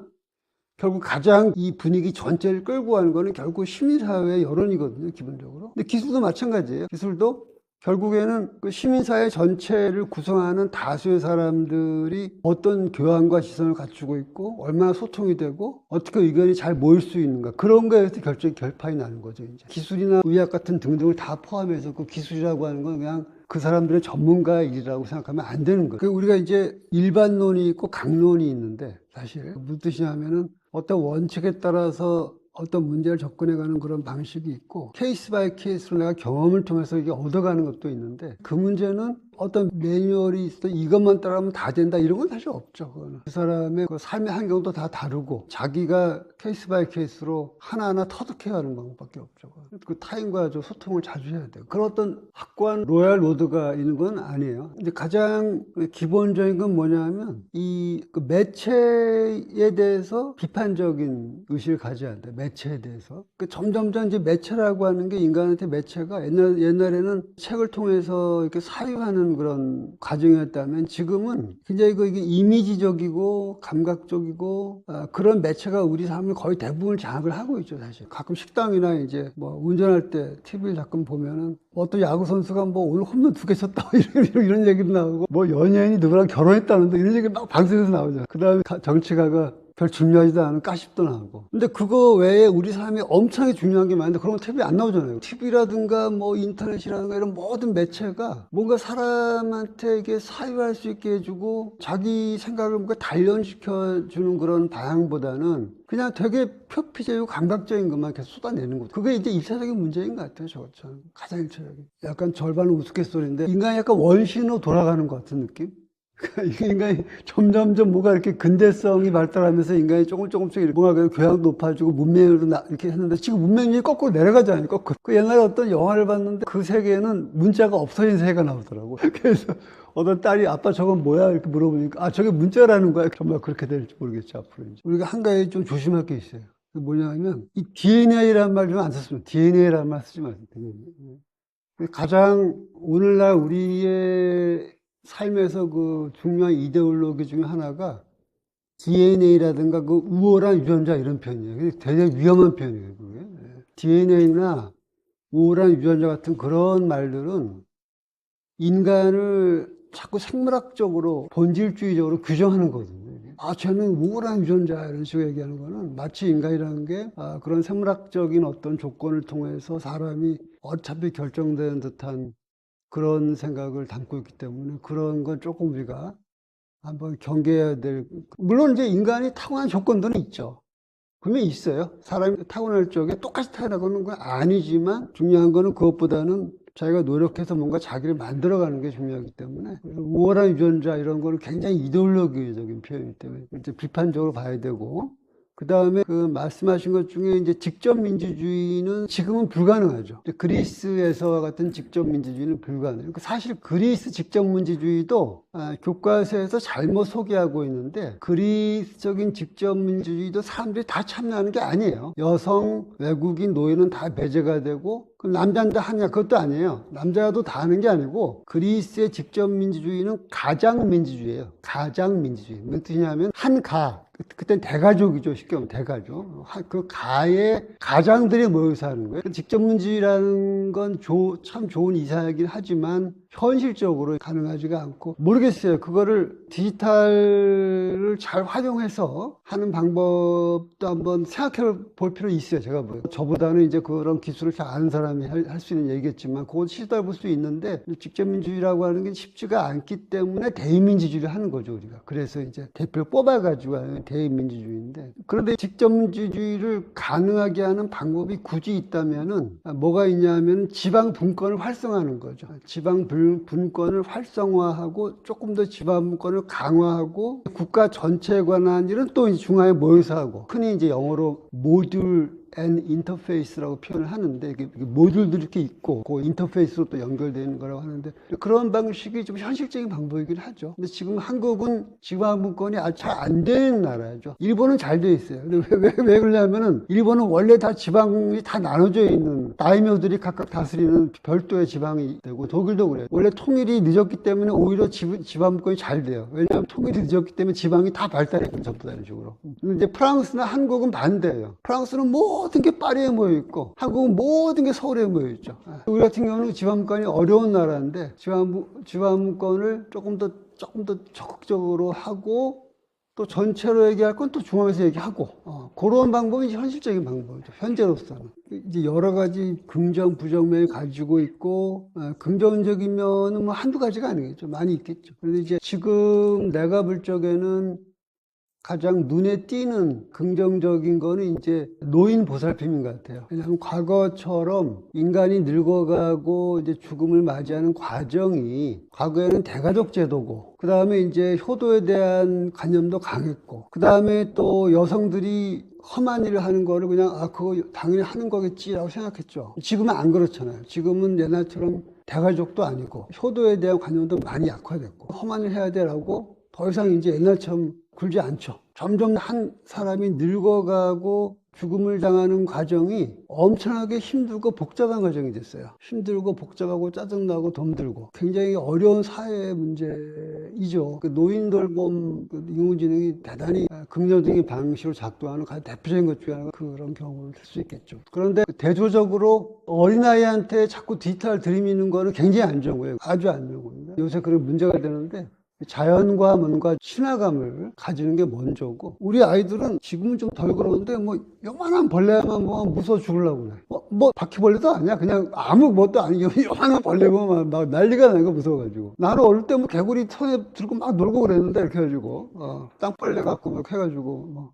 결국 가장 이 분위기 전체를 끌고 가는 거는 결국 시민사회의 여론이거든요, 기본적으로. 근데 기술도 마찬가지예요. 기술도 결국에는 그 시민사회 전체를 구성하는 다수의 사람들이 어떤 교양과 시선을 갖추고 있고 얼마나 소통이 되고 어떻게 의견이 잘 모일 수 있는가, 그런 거에서 결판이 나는 거죠. 이제 기술이나 의학 같은 등등을 다 포함해서 그 기술이라고 하는 건 그냥 그 사람들의 전문가의 일이라고 생각하면 안 되는 거예요. 그러니까 우리가 이제 일반론이 있고 강론이 있는데, 사실 무슨 뜻이냐면은 어떤 원칙에 따라서 어떤 문제를 접근해가는 그런 방식이 있고, 케이스 바이 케이스로 내가 경험을 통해서 이게 얻어가는 것도 있는데, 그 문제는 어떤 매뉴얼이 있어 이것만 따라하면 다 된다 이런 건 사실 없죠. 그거는 그 사람의 그 삶의 환경도 다 다르고 자기가 케이스 바이 케이스로 하나하나 터득해야 하는 방법밖에 없죠. 그 타인과 좀 소통을 자주 해야 돼요. 그런 어떤 확고한 로얄 로드가 있는 건 아니에요. 근데 가장 기본적인 건 뭐냐면 이 그 매체에 대해서 비판적인 의식을 가져야 돼. 매체에 대해서. 그 점점점 이제 매체라고 하는 게, 인간한테 매체가 옛날에는 책을 통해서 이렇게 사유하는 그런 과정이었다면, 지금은 굉장히 이게 이미지적이고 감각적이고 그런 매체가 우리 삶을 거의 대부분을 장악을 하고 있죠, 사실. 가끔 식당이나 이제 뭐 운전할 때 TV를 가끔 보면은 어떤 야구 선수가 뭐 오늘 홈런 2개 쳤다 이런 얘기도 나오고, 뭐 연예인이 누구랑 결혼했다는데 이런 얘기 막 방송에서 나오죠. 그 다음에 정치가가 별 중요하지도 않은 가십도 나오고. 근데 그거 외에 우리 삶에 엄청나게 중요한 게 많은데 그런 거 TV에 안 나오잖아요. TV라든가 뭐 인터넷이라든가 이런 모든 매체가 뭔가 사람한테 이게 사유할 수 있게 해주고 자기 생각을 뭔가 단련시켜주는 그런 방향보다는 그냥 되게 표피적이고 감각적인 것만 계속 쏟아내는 거죠. 그게 이제 일차적인 문제인 것 같아요, 저는. 가장 일차적인. 약간 절반 우스갯소리인데, 인간이 약간 원신으로 돌아가는 것 같은 느낌? 인간이 점점점 뭐가 이렇게 근대성이 발달하면서 인간이 조금씩 뭔가 교양도 높아지고 문명으로 이렇게 했는데, 지금 문명이 거꾸로 내려가잖아요. 거꾸로. 그 옛날에 어떤 영화를 봤는데 그 세계에는 문자가 없어진 세계가 나오더라고. 그래서 어떤 딸이 아빠 저건 뭐야? 이렇게 물어보니까 저게 문자라는 거야. 정말 그렇게 될지 모르겠죠, 앞으로. 이제. 우리가 한 가지 좀 조심할 게 있어요. 그게 뭐냐면 이 DNA라는 말 좀 안 썼으면, DNA라는 말 쓰지 마세요. 가장 오늘날 우리의 삶에서 그 중요한 이데올로기 중에 하나가 DNA라든가 그 우월한 유전자 이런 표현이에요. 되게 위험한 표현이에요, 그게. DNA나 우월한 유전자 같은 그런 말들은 인간을 자꾸 생물학적으로 본질주의적으로 규정하는 거거든요. 쟤는 우월한 유전자 이런 식으로 얘기하는 거는 마치 인간이라는 게 그런 생물학적인 어떤 조건을 통해서 사람이 어차피 결정된 듯한 그런 생각을 담고 있기 때문에, 그런 건 조금 우리가 한번 경계해야 될. 물론 이제 인간이 타고난 조건들은 있죠. 분명히 있어요. 사람이 타고날 적에 똑같이 태어나고는 건 아니지만, 중요한 거는 그것보다는 자기가 노력해서 뭔가 자기를 만들어가는 게 중요하기 때문에, 우월한 유전자 이런 거는 굉장히 이데올로기적인 표현이기 때문에 이제 비판적으로 봐야 되고, 그 다음에 그 말씀하신 것 중에 이제 직접 민주주의는 지금은 불가능하죠. 그리스에서와 같은 직접 민주주의는 불가능해요. 사실 그리스 직접 민주주의도 교과서에서 잘못 소개하고 있는데, 그리스적인 직접 민주주의도 사람들이 다 참여하는 게 아니에요. 여성, 외국인, 노예는 다 배제가 되고, 그럼 남자는 다 하냐? 그것도 아니에요. 남자도 다 하는 게 아니고, 그리스의 직접 민주주의는 가장 민주주의예요. 가장 민주주의. 무슨 뜻이냐면 한 가, 그땐 대가족이죠. 쉽게 말하면 대가족. 그 가의 가장들이 모여서 하는 거예요. 직접 민주주의라는 건 참 좋은 이사이긴 하지만 현실적으로 가능하지가 않고, 모르겠어요. 그거를 디지털을 잘 활용해서 하는 방법도 한번 생각해 볼 필요 있어요. 제가 뭐 저보다는 이제 그런 기술을 잘 아는 사람이 할 수 있는 얘기겠지만, 그건 시도해 볼 수 있는데, 직접 민주주의라고 하는 게 쉽지가 않기 때문에 대의민주주의를 하는 거죠, 우리가. 그래서 이제 대표를 뽑아가지고 하는 대의민주주의인데, 그런데 직접 민주주의를 가능하게 하는 방법이 굳이 있다면은 뭐가 있냐면 지방 분권을 활성화하는 거죠. 지방 분권을 활성화하고 조금 더 지방 분권을 강화하고, 국가 전체에 관한 일은 또 이제 중앙에 모여서 하고, 흔히 이제 영어로 모듈 앤 인터페이스라고 표현을 하는데, 모듈들이 이렇게 있고 그 인터페이스로 또 연결되는 거라고 하는데, 그런 방식이 좀 현실적인 방법이긴 하죠. 근데 지금 한국은 지방분권이 아주 잘 안 되는 나라죠. 일본은 잘 돼 있어요. 근데 왜 그러냐면은, 일본은 원래 다 지방이 다 나눠져 있는, 다이묘들이 각각 다스리는 별도의 지방이 되고, 독일도 그래요. 원래 통일이 늦었기 때문에 오히려 지방분권이 잘 돼요. 왜냐하면 통일이 늦었기 때문에 지방이 다 발달했거든요. 전부 다 이런 식으로. 근데 이제 프랑스나 한국은 반대예요. 프랑스는 모든 게 파리에 모여 있고, 한국은 모든 게 서울에 모여 있죠. 우리 같은 경우는 지방분권이 어려운 나라인데, 지방분권을 조금 더 적극적으로 하고, 또 전체로 얘기할 건 또 중앙에서 얘기하고, 그런 방법이 현실적인 방법이죠. 현재로서는. 이제 여러 가지 긍정, 부정면을 가지고 있고, 긍정적인 면은 뭐 한두 가지가 아니겠죠. 많이 있겠죠. 그런데 이제 지금 내가 볼 적에는 가장 눈에 띄는 긍정적인 거는 이제 노인 보살핌인 것 같아요. 왜냐하면 과거처럼 인간이 늙어가고 이제 죽음을 맞이하는 과정이, 과거에는 대가족 제도고, 그 다음에 이제 효도에 대한 관념도 강했고, 그 다음에 또 여성들이 험한 일을 하는 거를 그냥 그거 당연히 하는 거겠지라고 생각했죠. 지금은 안 그렇잖아요. 지금은 옛날처럼 대가족도 아니고 효도에 대한 관념도 많이 약화됐고, 험한 일 해야 되라고 더 이상 이제 옛날처럼 굴지 않죠. 점점 한 사람이 늙어가고 죽음을 당하는 과정이 엄청나게 힘들고 복잡한 과정이 됐어요. 힘들고 복잡하고 짜증나고 돈 들고 굉장히 어려운 사회 문제이죠. 노인 돌봄 인공지능이 대단히 긍정적인 방식으로 작동하는 가장 대표적인 것 중에 하나가 그런 경우를 들 수 있겠죠. 그런데 대조적으로 어린아이한테 자꾸 디지털 들이미는 거는 굉장히 안 좋은 거예요. 아주 안 좋은 겁니다. 요새 그런 문제가 되는데, 자연과 뭔가 친화감을 가지는 게 먼저고, 우리 아이들은 지금은 좀 덜 그러는데 뭐 요만한 벌레만 보면 무서워 죽으려고 그래. 뭐 바퀴벌레도 아니야. 그냥 아무 것도 아니고 요만한 벌레 보면 막 난리가 나는 거 무서워가지고. 나는 어릴 때 뭐 개구리 손에 들고 막 놀고 그랬는데, 이렇게 해가지고 땅벌레 갖고 막 해가지고 뭐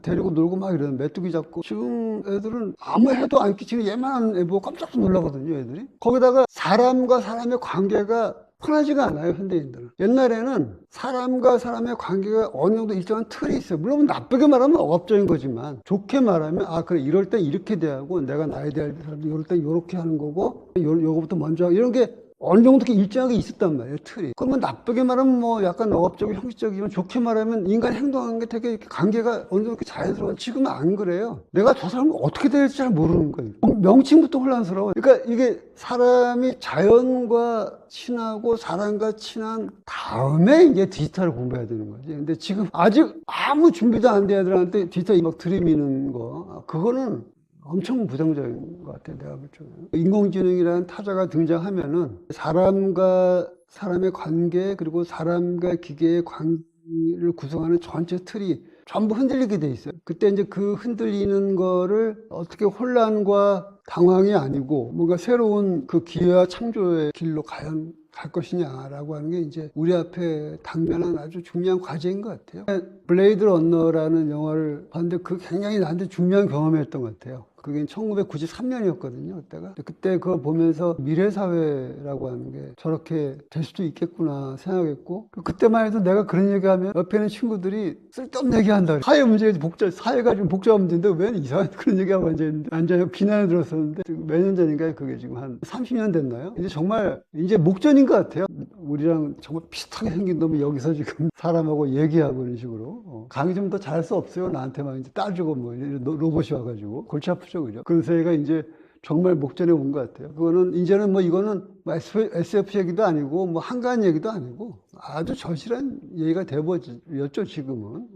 데리고 놀고 막 이러는, 메뚜기 잡고. 지금 애들은 아무 해도 안 끼치는 얘만한 애 보고 깜짝 놀라거든요, 애들이. 거기다가 사람과 사람의 관계가 편하지가 않아요, 현대인들은. 옛날에는 사람과 사람의 관계가 어느 정도 일정한 틀이 있어요. 물론 나쁘게 말하면 억압적인 거지만, 좋게 말하면 그래, 이럴 땐 이렇게 대하고, 내가 나에 대할 사람도 이럴 땐 이렇게 하는 거고, 요거부터 먼저 하고, 이런 게 어느 정도 일정하게 있었단 말이에요, 틀이. 그러면 나쁘게 말하면 뭐 약간 억압적이고 형식적이지만, 좋게 말하면 인간이 행동하는 게 되게 이렇게 관계가 어느 정도 자연스러운. 지금은 안 그래요. 내가 저 사람을 어떻게 될지 잘 모르는 거예요. 명칭부터 혼란스러워. 그러니까 이게 사람이 자연과 친하고 사람과 친한 다음에 이제 디지털을 공부해야 되는 거지. 근데 지금 아직 아무 준비도 안 된 애들한테 디지털이 막 들이미는 거, 그거는 엄청 부정적인 것 같아요, 내가 볼 적에는. 인공지능이라는 타자가 등장하면은 사람과 사람의 관계, 그리고 사람과 기계의 관계를 구성하는 전체 틀이 전부 흔들리게 돼 있어요. 그때 이제 그 흔들리는 거를 어떻게 혼란과 당황이 아니고 뭔가 새로운 그 기회와 창조의 길로 갈 것이냐라고 하는 게 이제 우리 앞에 당면한 아주 중요한 과제인 것 같아요. 블레이드 러너라는 영화를 봤는데, 그 굉장히 나한테 중요한 경험이었던 것 같아요. 그게 1993년이었거든요, 그때가. 그때 그거 보면서 미래사회라고 하는 게 저렇게 될 수도 있겠구나 생각했고, 그때만 해도 내가 그런 얘기하면 옆에 있는 친구들이 쓸데없는 얘기한다. 사회 문제가 사회가 좀 복잡한 문제인데 왜 이상한 그런 얘기하고 앉아있고 비난을 들었었는데, 몇 년 전인가요? 그게 지금 한 30년 됐나요? 이제 정말 이제 목전인 것 같아요. 우리랑 정말 비슷하게 생긴 놈이 여기서 지금 사람하고 얘기하고 이런 식으로. 강의 좀 더 잘할 수 없어요? 나한테만 이제 따주고 뭐 이런 로봇이 와가지고 골치 아프죠, 그죠? 그런 세계가 이제 정말 목전에 온 것 같아요. 그거는 이제는 뭐 이거는 SF 얘기도 아니고 뭐 한가한 얘기도 아니고 아주 절실한 얘기가 돼버렸죠, 지금은.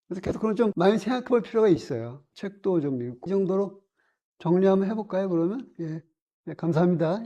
그래서 계속 그런 좀 많이 생각해 볼 필요가 있어요. 책도 좀 읽고. 이 정도로 정리 한번 해볼까요, 그러면? 예. 네, 감사합니다.